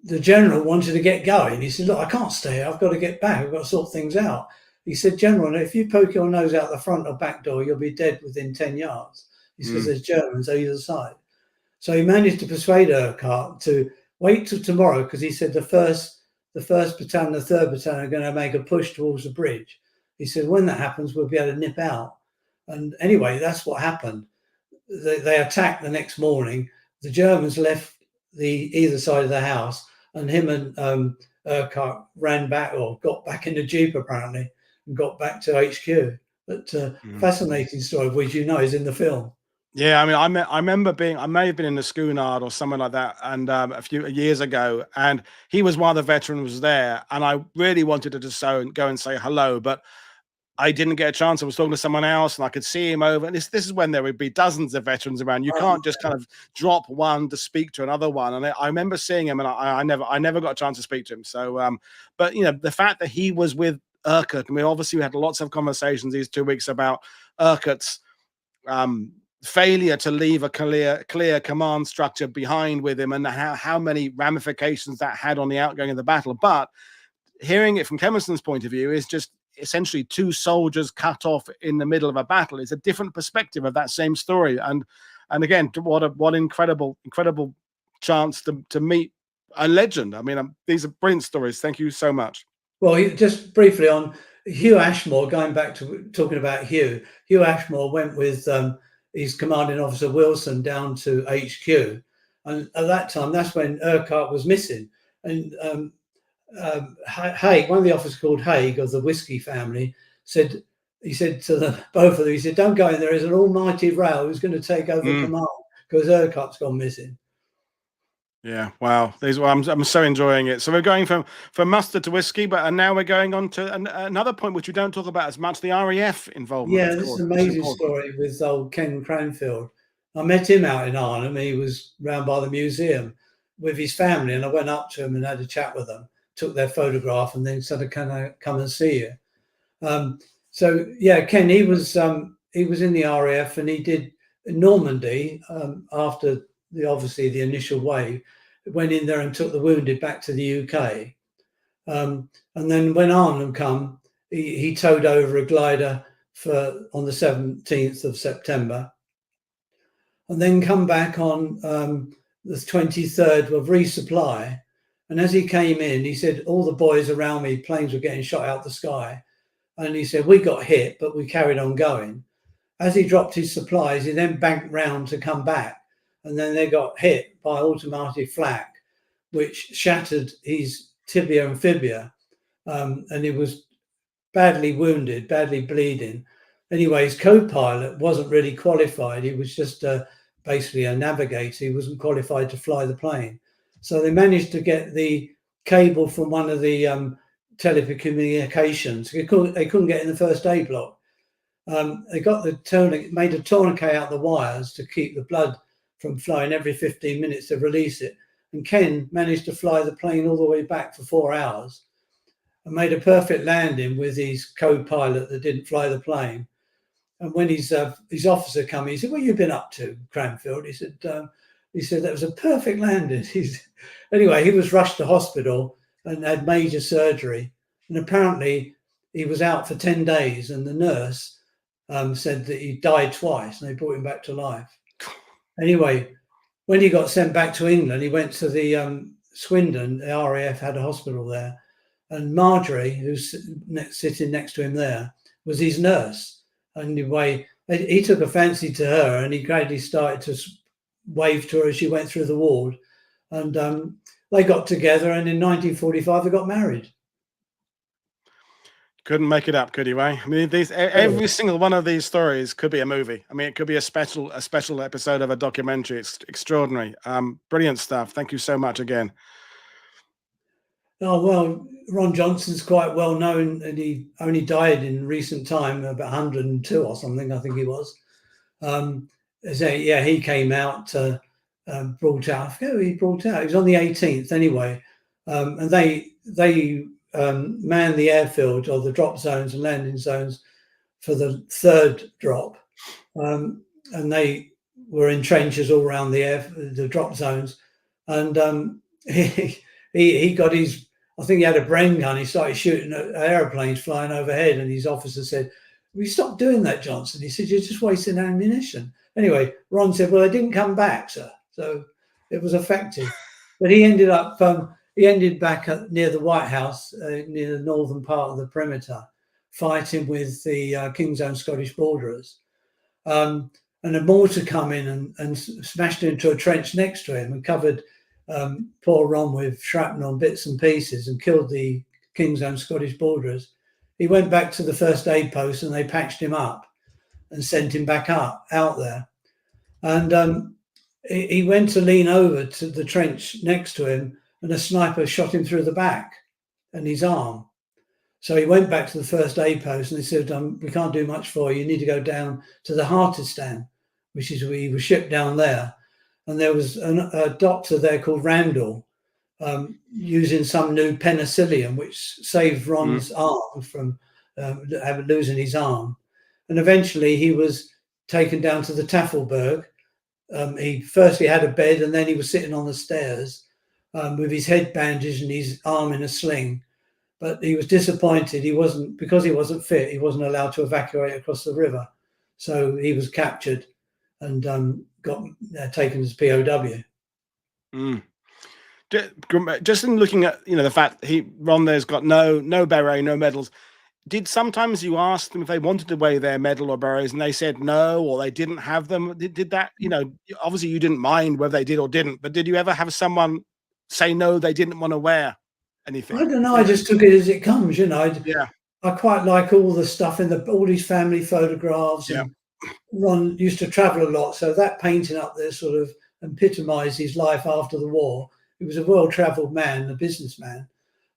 B: the general wanted to get going. He said, look, I can't stay here. I've got to get back. I've got to sort things out. He said, General, if you poke your nose out the front or back door, you'll be dead within 10 yards. He says, there's Germans either side. So he managed to persuade Urquhart to wait till tomorrow, because he said the first battalion, the 3rd battalion are going to make a push towards the bridge. He said, when that happens, we'll be able to nip out. And anyway, that's what happened. They attacked the next morning. The Germans left either side of the house, and him and Urquhart ran back, or got back in the Jeep apparently, and got back to HQ. But fascinating story, which is in the film.
A: Yeah, I mean, I remember I may have been in the Schoonard or something like that, and a few years ago, and he was one of the veterans there, and I really wanted to just go and say hello, but I didn't get a chance. I was talking to someone else, and I could see him over. And this is when there would be dozens of veterans around. You can't just kind of drop one to speak to another one. And I remember seeing him, and I never got a chance to speak to him. So, but the fact that he was with Urquhart, and we had lots of conversations these 2 weeks about Urquhart's failure to leave a clear command structure behind with him, and how many ramifications that had on the outgoing of the battle. But hearing it from Clemenson's point of view is just essentially 2 soldiers cut off in the middle of a battle. It's a different perspective of that same story. And again, what incredible chance to meet a legend. I mean, these are brilliant stories. Thank you so much.
B: Well, just briefly on Hugh Ashmore, going back to talking about Hugh Ashmore went with his commanding officer Wilson down to HQ. And at that time, that's when Urquhart was missing. And Haig, one of the officers called Haig of the Whiskey family, said to both of them, he said, don't go in there. There's an almighty row who's going to take over command, because Urquhart's gone missing.
A: Yeah, wow. I'm so enjoying it. So we're going from mustard to whiskey, and now we're going on to another point which we don't talk about as much, the RAF involvement.
B: Yeah, this is an amazing story with old Ken Cranfield. I met him out in Arnhem. He was round by the museum with his family, and I went up to him and had a chat with them, took their photograph, and then said, can I come and see you? So yeah, Ken, he was in the RAF, and he did Normandy after obviously the initial wave. Went in there and took the wounded back to the UK, and then when Arnhem come, he towed over a glider on the 17th of September, and then come back on the 23rd of resupply. And as he came in, he said, all the boys around me, planes were getting shot out the sky. And he said, we got hit, but we carried on going. As he dropped his supplies, he then banked round to come back. And then they got hit by automatic flak, which shattered his tibia and fibia. And he was badly wounded, badly bleeding. Anyway, his co-pilot wasn't really qualified. He was just basically a navigator. He wasn't qualified to fly the plane. So they managed to get the cable from one of the telecommunications. They couldn't get in the first aid block. They got made a tourniquet out the wires to keep the blood from flowing every 15 minutes to release it. And Ken managed to fly the plane all the way back for 4 hours and made a perfect landing with his co-pilot that didn't fly the plane. And when his officer came, he said, "What have you been up to, Cranfield?" He said, "That was a perfect landing." Anyway, he was rushed to hospital and had major surgery. And apparently he was out for 10 days. And the nurse said that he died twice and they brought him back to life. Anyway, when he got sent back to England, he went to the Swindon. The RAF had a hospital there. And Marjorie, who's sitting next to him there, was his nurse. Anyway, he took a fancy to her and he gradually started to wave to her as she went through the ward. And they got together, and in 1945 they got married.
A: Couldn't make it up, could you, eh? I mean, every single one of these stories could be a movie. I mean, it could be a special episode of a documentary. It's extraordinary. Brilliant stuff. Thank you so much again.
B: Oh, well, Ron Johnson's quite well known, and he only died in recent time, about 102 or something, I think he was. He came out, brought out, I forget who he brought out. He was on the 18th anyway. And they manned the airfield, or the drop zones and landing zones, for the third drop. And they were in trenches all around the drop zones. And he got his, I think he had a brain gun. He started shooting at airplanes flying overhead, and his officer said, "We stop doing that, Johnson." He said, "You're just wasting ammunition." Anyway, Ron said, "Well, they didn't come back, sir." So it was effective. But he ended back near the White House, near the northern part of the perimeter, fighting with the King's Own Scottish Borderers. And a mortar come in and smashed into a trench next to him and covered poor Ron with shrapnel and bits and pieces and killed the King's Own Scottish Borderers. He went back to the first aid post and they patched him up and sent him back out there. And he went to lean over to the trench next to him, and a sniper shot him through the back and his arm. So he went back to the first aid post and they said, "We can't do much for you. You need to go down to the Hartistan," which is where he was shipped down there. And there was a doctor there called Randall using some new penicillin, which saved Ron's arm from losing his arm. And eventually he was taken down to the Tafelberg. He firstly had a bed, and then he was sitting on the stairs with his head bandaged and his arm in a sling. But he was disappointed. Because he wasn't fit, he wasn't allowed to evacuate across the river. So he was captured and got taken as POW.
A: Just in looking at the fact Ron there's got no beret, no medals. Did sometimes you ask them if they wanted to wear their medal or berets and they said no, or they didn't have them? Did that, obviously you didn't mind whether they did or didn't, but did you ever have someone say no, they didn't want to wear anything?
B: I don't know. I just took it as it comes,
A: Yeah.
B: I quite like all the stuff in all these family photographs.
A: Yeah.
B: And Ron used to travel a lot, so that painting up there sort of epitomized his life after the war. He was a well-traveled man, a businessman.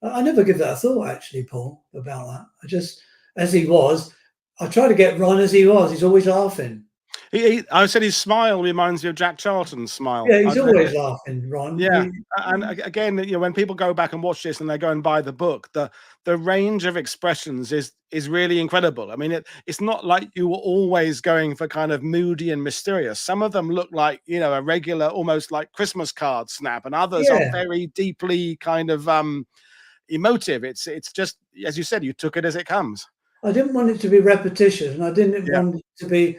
B: I never give that a thought, actually, Paul, about that. I just, as he was, I try to get Ron as he was. He's always laughing.
A: I said his smile reminds me of Jack Charlton's smile.
B: Yeah, he's always laughing, Ron.
A: Yeah, and again, when people go back and watch this and they go and buy the book, the range of expressions is really incredible. I mean, it's not like you were always going for kind of moody and mysterious. Some of them look like a regular, almost like Christmas card snap, and others are very deeply kind of emotive. It's just, as you said, you took it as it comes.
B: I didn't want it to be repetitious, and I didn't want it to be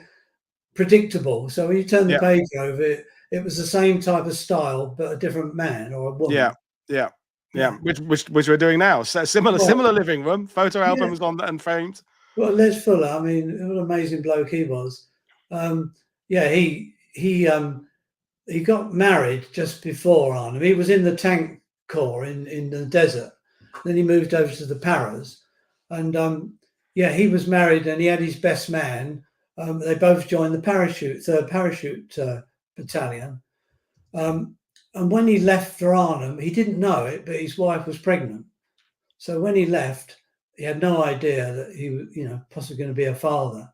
B: predictable. So when you turn the page over, it was the same type of style, but a different man or a woman.
A: Yeah. Yeah, which we're doing now. So similar living room, photo albums on and framed.
B: Well, Les Fuller, I mean, what an amazing bloke he was. Yeah, he got married just before Arnhem. He was in the tank corps in the desert. Then he moved over to the Paras, and yeah, he was married and he had his best man. They both joined the third parachute battalion. And when he left for Arnhem, he didn't know it, but his wife was pregnant. So when he left, he had no idea that he was, possibly going to be a father.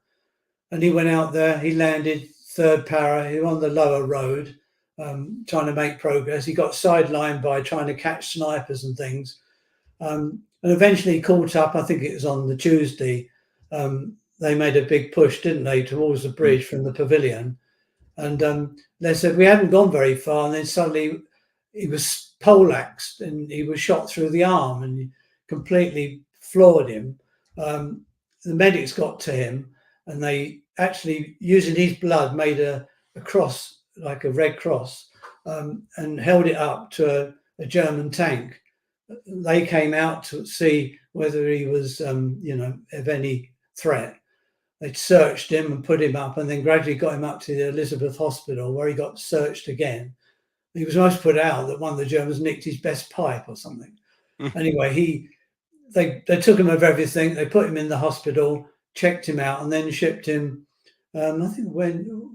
B: And he went out there. He landed third para. He was on the lower road, trying to make progress. He got sidelined by trying to catch snipers and things. And eventually caught up. I think it was on the Tuesday. They made a big push, didn't they, towards the bridge from the pavilion. And they said we hadn't gone very far, and then suddenly he was poleaxed and he was shot through the arm and completely floored him. The medics got to him, and they actually, using his blood, made a cross, like a red cross, and held it up to a German tank. They came out to see whether he was, of any threat. They searched him and put him up, and then gradually got him up to the Elizabeth Hospital, where he got searched again. He was most put out that one of the Germans nicked his best pipe or something. Anyway, they took him of everything. They put him in the hospital, checked him out, and then shipped him. I think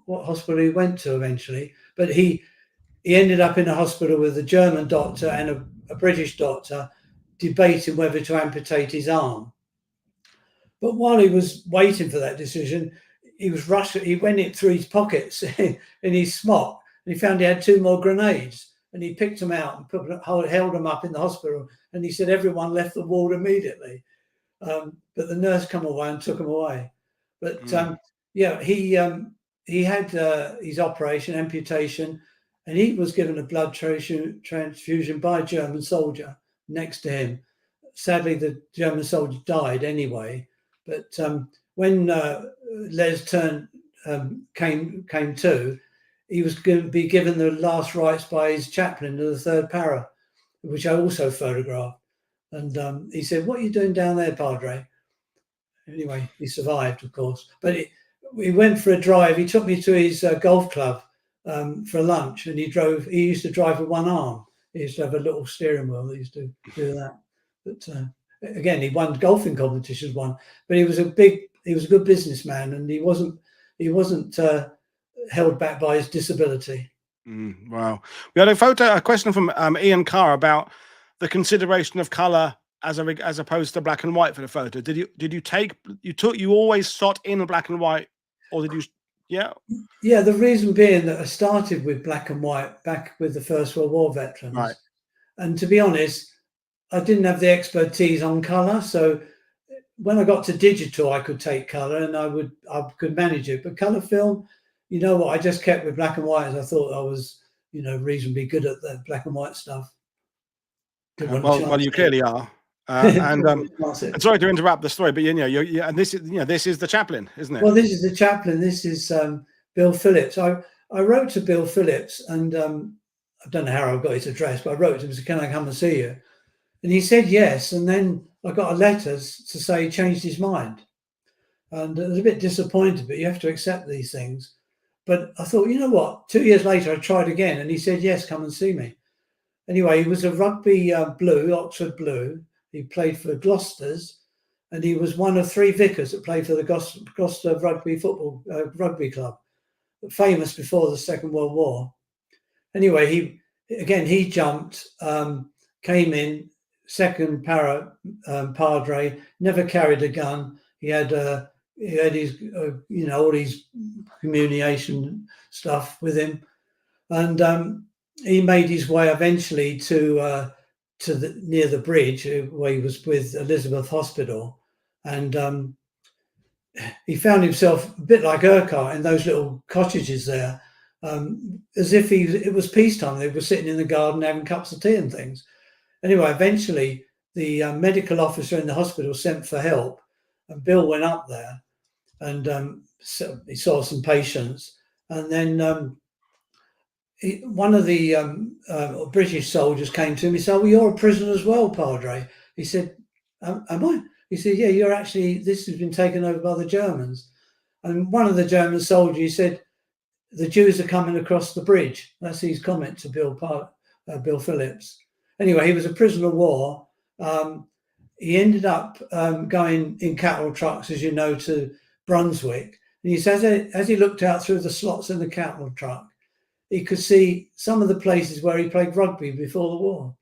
B: what hospital he went to eventually, but he ended up in a hospital with a German doctor and a British doctor debating whether to amputate his arm. But while he was waiting for that decision, he was rushing. He went in through his pockets in his smock, and he found he had 2 more grenades. And he picked them out and held them up in the hospital. And he said everyone left the ward immediately. But the nurse come away and took him away. But he had his operation, amputation, and he was given a blood transfusion by a German soldier next to him. Sadly, the German soldier died anyway. But when Les came to, he was going to be given the last rites by his chaplain of the third para, which I also photographed. And he said, "What are you doing down there, Padre?" Anyway, he survived, of course. But we went for a drive. He took me to his golf club for lunch, and he used to drive with one arm. He used to have a little steering wheel. He used to do that. But again, he won golfing competitions, but he was a good businessman, and he wasn't held back by his disability.
A: Wow. We had a question from Ian Carr about the consideration of color as opposed to black and white for the photo. You always shot in black and white, or did you? Yeah,
B: the reason being that I started with black and white back with the First World War veterans,
A: right?
B: And to be honest, I didn't have the expertise on color, so when I got to digital, I could take color and I could manage it. But color film, you know what? I just kept with black and white, as I thought I was, reasonably good at the black and white stuff.
A: Well, you clearly are. And sorry to interrupt the story, but and this is the chaplain, isn't it?
B: Well, this is the chaplain. This is Bill Phillips. I wrote to Bill Phillips, and I don't know how I got his address, but I wrote to him and said, "Can I come and see you?" And he said yes. And then I got a letter to say he changed his mind. And I was a bit disappointed, but you have to accept these things. But I thought, you know what? 2 years later, I tried again, and he said, "Yes, come and see me." Anyway, he was a rugby blue, Oxford Blue. He played for Gloucester's, and he was one of 3 vicars that played for the Gloucester Rugby Club, famous before the Second World War. Anyway, he jumped, came in, second para Padre, never carried a gun. He had his, all his communication stuff with him, and he made his way eventually to near the bridge where he was with Elizabeth Hospital, and he found himself a bit like Urquhart in those little cottages there, as if it was peacetime. They were sitting in the garden having cups of tea and things. Anyway, eventually the medical officer in the hospital sent for help, and Bill went up there, and so he saw some patients, and then one of the British soldiers came to me and said, "Well, you're a prisoner as well, Padre." He said, "Am I?" He said, "Yeah, you're actually, this has been taken over by the Germans." And one of the German soldiers said, "The Jews are coming across the bridge." That's his comment to Bill Phillips. Anyway, he was a prisoner of war. He ended up going in cattle trucks, as you know, to Brunswick. And he says, as he looked out through the slots in the cattle truck, he could see some of the places where he played rugby before the war.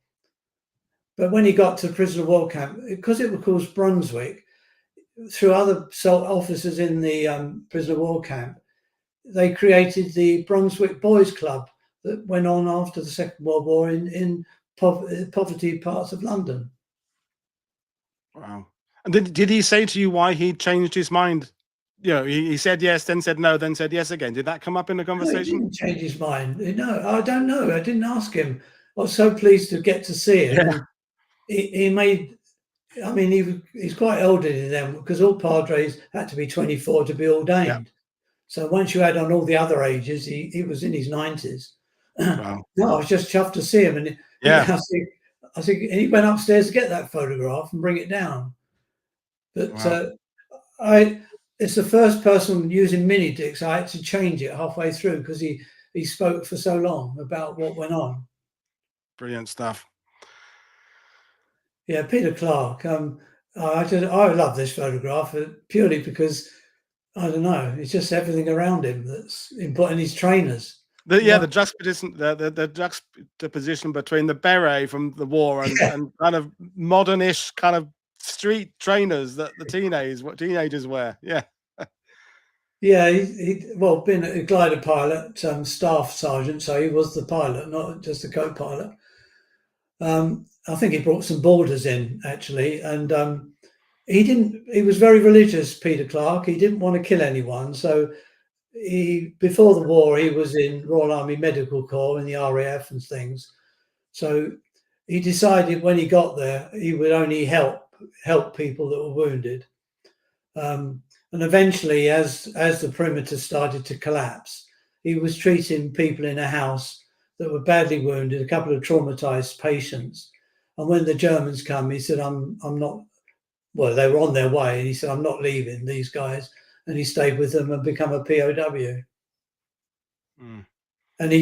B: But when he got to prisoner of war camp, because it was called Brunswick, through other officers in the prisoner of war camp, they created the Brunswick Boys Club that went on after the Second World War in poverty parts of London.
A: Wow. And did he say to you why he changed his mind? You know, he said yes, then said no, then said yes again. Did that come up in the conversation?
B: No, he didn't change his mind. No, I don't know. I didn't ask him. I was so pleased to get to see him.
A: Yeah.
B: And he made, I mean, he's quite elderly then, because all padres had to be 24 to be ordained.
A: Yeah.
B: So once you add on all the other ages, he was in his 90s.
A: Wow.
B: No, I was just chuffed to see him. And
A: Yeah.
B: I think and he went upstairs to get that photograph and bring it down. But
A: Wow.
B: it's the first person using mini discs. I had to change it halfway through because he spoke for so long about what went on.
A: Brilliant stuff.
B: Yeah, Peter Clark. I love this photograph purely because, I don't know, it's just everything around him that's important. His trainers.
A: The juxtaposition between the beret from the war and kind of modernish kind of street trainers that the teenagers wear. Yeah.
B: Yeah, well, been a glider pilot, staff sergeant, so he was the pilot, not just a co-pilot. I think he brought some boarders in actually, and he was very religious, Peter Clark. He didn't want to kill anyone, so before the war he was in Royal Army Medical Corps in the RAF and things. So he decided when he got there he would only help people that were wounded. And eventually, as the perimeter started to collapse, he was treating people in a house that were badly wounded, a couple of traumatized patients. And when the Germans come, he said, I'm not, well, they were on their way. And he said, I'm not leaving these guys. And he stayed with them and become a POW.
A: Mm.
B: And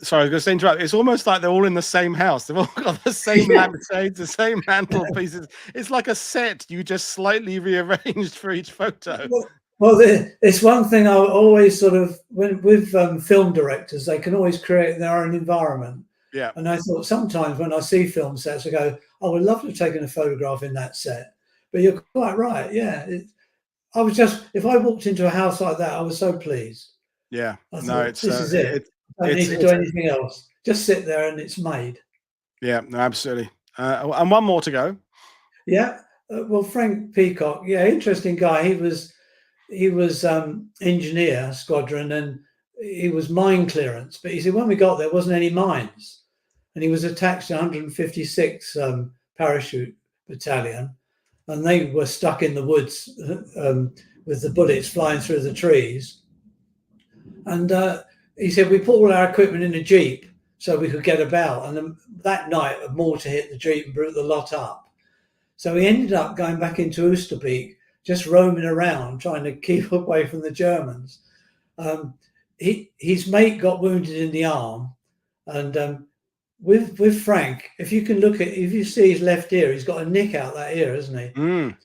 A: sorry, I was going to interrupt. It's almost like they're all in the same house. They've all got the same lampshades, the same mantelpieces. It's like a set you just slightly rearranged for each photo.
B: Well, it's one thing I always sort of, with film directors, they can always create their own environment.
A: Yeah.
B: And I thought sometimes when I see film sets, I go, I would love to have taken a photograph in that set. But you're quite right. Yeah. I was just, if I walked into a house like that, I was so pleased.
A: Yeah.
B: I
A: No,
B: thought, this is it. I don't need to do anything else. Just sit there and it's made.
A: Yeah, no, absolutely. And one more to go.
B: Yeah. Well, Frank Peacock, yeah, interesting guy. He was engineer squadron and he was mine clearance. But he said when we got there wasn't any mines. And he was attached to 156 parachute battalion. And they were stuck in the woods with the bullets flying through the trees. And he said, we put all our equipment in a Jeep so we could get about. And then that night, a mortar hit the Jeep and blew the lot up. So he ended up going back into Oosterbeek, just roaming around, trying to keep away from the Germans. His mate got wounded in the arm. And with Frank, if you see his left ear, he's got a nick out that ear, hasn't he?
A: Mm.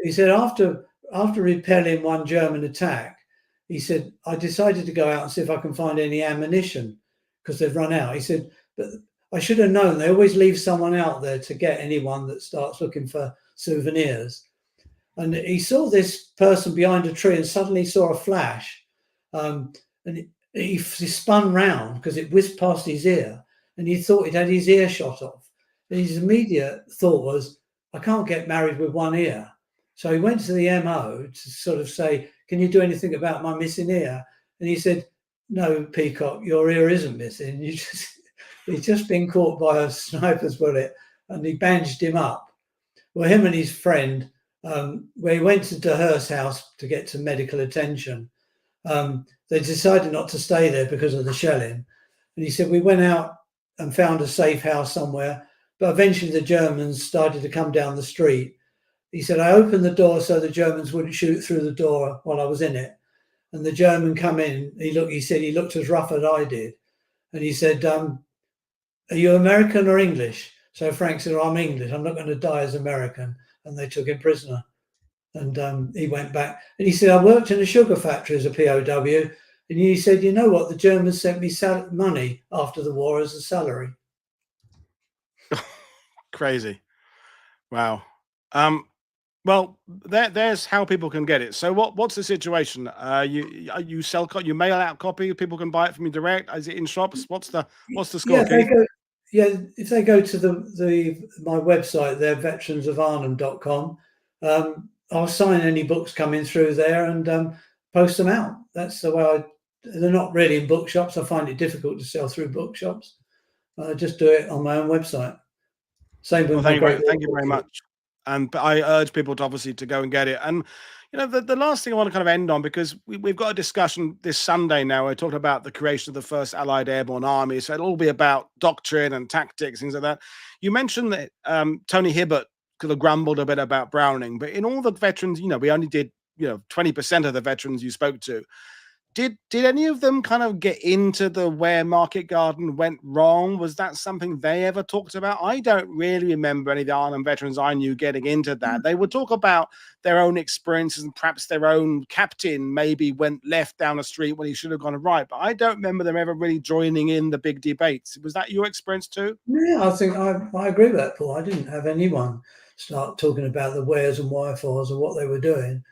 B: He said after repelling one German attack, he said, I decided to go out and see if I can find any ammunition because they've run out. He said, but I should have known. They always leave someone out there to get anyone that starts looking for souvenirs. And he saw this person behind a tree and suddenly saw a flash. And he spun round because it whizzed past his ear and he thought he'd had his ear shot off. And his immediate thought was, I can't get married with one ear. So he went to the MO to sort of say, can you do anything about my missing ear? And he said, no, Peacock, your ear isn't missing. He's just been caught by a sniper's bullet, and he bandaged him up. Well, him and his friend, where he went to Dehurst's house to get some medical attention, they decided not to stay there because of the shelling. And he said, we went out and found a safe house somewhere, but eventually the Germans started to come down the street. He said, I opened the door so the Germans wouldn't shoot through the door while I was in it. And the German come in, he said he looked as rough as I did. And he said, are you American or English? So Frank said, I'm English. I'm not going to die as American. And they took him prisoner. And he went back. And he said, I worked in a sugar factory as a POW. And he said, you know what? The Germans sent me money after the war as a salary.
A: Crazy. Wow. Well, there's how people can get it. So what's the situation? You sell, you mail out copy, people can buy it from you direct. Is it in shops? What's the score?
B: If they go to my website there, veteransofarnhem.com, I'll sign any books coming through there and post them out. That's the way they're not really in bookshops. I find it difficult to sell through bookshops. I just do it on my own website. Same with
A: thank you very much. And I urge people to obviously to go and get it. And you know, the last thing I want to kind of end on, because we've got a discussion this Sunday now. We're talking about the creation of the first Allied Airborne Army. So it'll all be about doctrine and tactics, things like that. You mentioned that Tony Hibbert could have grumbled a bit about Browning, but in all the veterans, you know, we only did, 20% of the veterans you spoke to. Did any of them kind of get into the where Market Garden went wrong? Was that something they ever talked about? I don't really remember any of the Arnhem veterans I knew getting into that. They would talk about their own experiences and perhaps their own captain maybe went left down the street when he should have gone right. But I don't remember them ever really joining in the big debates. Was that your experience too?
B: Yeah, I think I agree with that, Paul. I didn't have anyone start talking about the wheres and wherefores and what they were doing.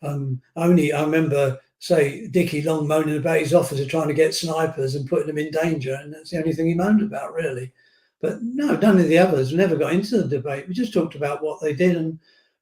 B: I remember, say, Dickie Long moaning about his officer trying to get snipers and putting them in danger, and that's the only thing he moaned about, really. But no, none of the others. We never got into the debate. We just talked about what they did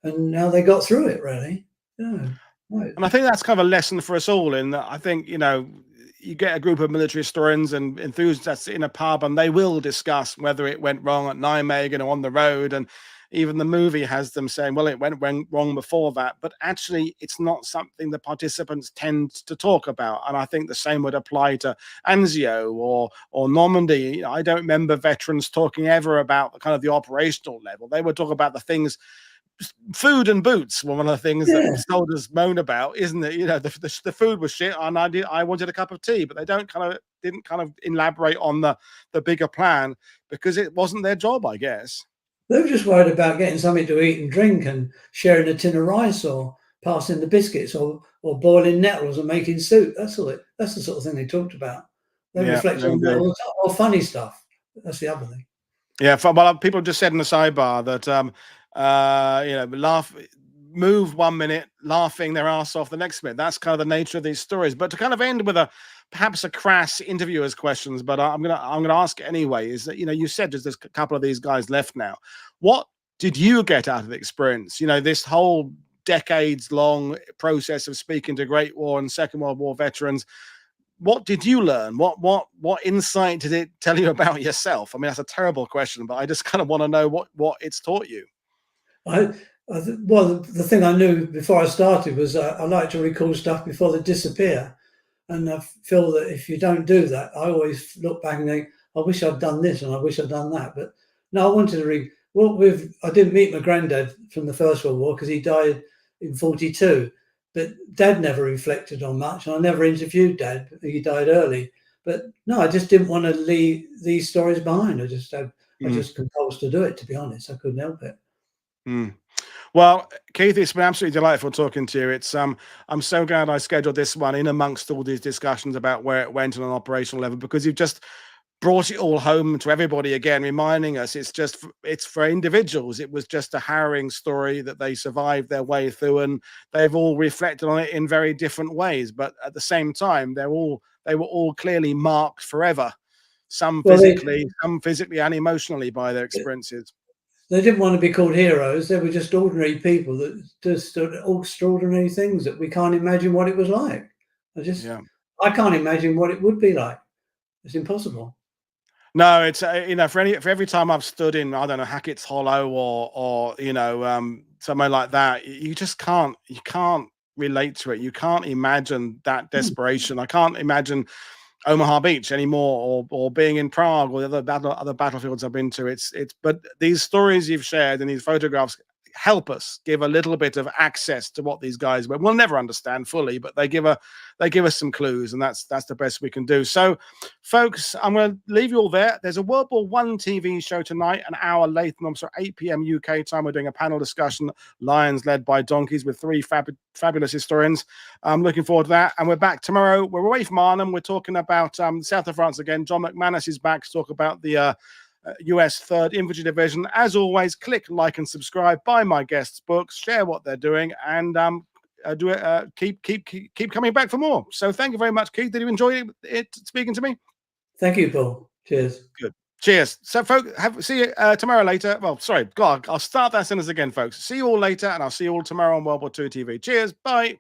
B: and how they got through it, really. Yeah, right.
A: And I think that's kind of a lesson for us all in that I think, you get a group of military historians and enthusiasts in a pub and they will discuss whether it went wrong at Nijmegen or on the road. And even the movie has them saying, well, it went wrong before that. But actually, it's not something the participants tend to talk about. And I think the same would apply to Anzio or Normandy. I don't remember veterans talking ever about the kind of the operational level. They would talk about the things. Food and boots were one of the things that soldiers moan about, isn't it? The food was shit, and I wanted a cup of tea, but they didn't kind of elaborate on the bigger plan because it wasn't their job, I guess.
B: They were just worried about getting something to eat and drink and sharing a tin of rice or passing the biscuits or boiling nettles and making soup. That's the sort of thing they talked about. They reflected on that all the time, or funny stuff. That's the other thing.
A: Yeah, well, people just said in the sidebar that move 1 minute, laughing their ass off the next minute. That's kind of the nature of these stories. But to kind of end with perhaps a crass interviewer's questions, but I'm gonna ask anyway. Is that you said there's a couple of these guys left now. What did you get out of the experience? This whole decades-long process of speaking to Great War and Second World War veterans. What did you learn? What insight did it tell you about yourself? I mean, that's a terrible question, but I just kind of want to know what it's taught you.
B: Well, the thing I knew before I started was I like to recall stuff before they disappear. And I feel that if you don't do that, I always look back and think, I wish I'd done this and I wish I'd done that. But no, I wanted to I didn't meet my granddad from the First World War because he died in 1942. But Dad never reflected on much, and I never interviewed Dad. He died early. But no, I just didn't want to leave these stories behind. I just compelled to do it, to be honest. I couldn't help it.
A: Mm. Well, Keith, it's been absolutely delightful talking to you. It's I'm so glad I scheduled this one in amongst all these discussions about where it went on an operational level, because you've just brought it all home to everybody again, reminding us it's for individuals. It was just a harrowing story that they survived their way through, and they've all reflected on it in very different ways. But at the same time, they were all clearly marked forever, some physically and emotionally by their experiences.
B: They didn't want to be called heroes. They were just ordinary people that just did extraordinary things that we can't imagine what it was like. I can't imagine what it would be like. It's impossible.
A: No, it's for every time I've stood in, I don't know, Hackett's Hollow or somewhere like that, you just can't relate to it. You can't imagine that desperation. I can't imagine Omaha Beach anymore, or being in Prague, or the other battlefields I've been to. But these stories you've shared and these photographs help us give a little bit of access to what these guys were. We'll never understand fully, but they give us some clues, and that's the best we can do. So, folks, I'm going to leave you all there. There's a World War I TV show tonight, an hour later, 8 p.m. UK time. We're doing a panel discussion, Lions led by Donkeys, with three fabulous historians. I'm looking forward to that. And we're back tomorrow. We're away from Arnhem. We're talking about south of France again. John McManus is back to talk about the US 3rd Infantry Division. As always, click like and subscribe, buy my guests' books, share what they're doing, and keep coming back for more. So thank you very much, Keith. Did you enjoy it speaking to me?
B: Thank you, Paul. Cheers.
A: Good. Cheers. So, folks, see you tomorrow later. Well, sorry, God, I'll start that sentence again, folks. See you all later, and I'll see you all tomorrow on World War II TV. Cheers. Bye.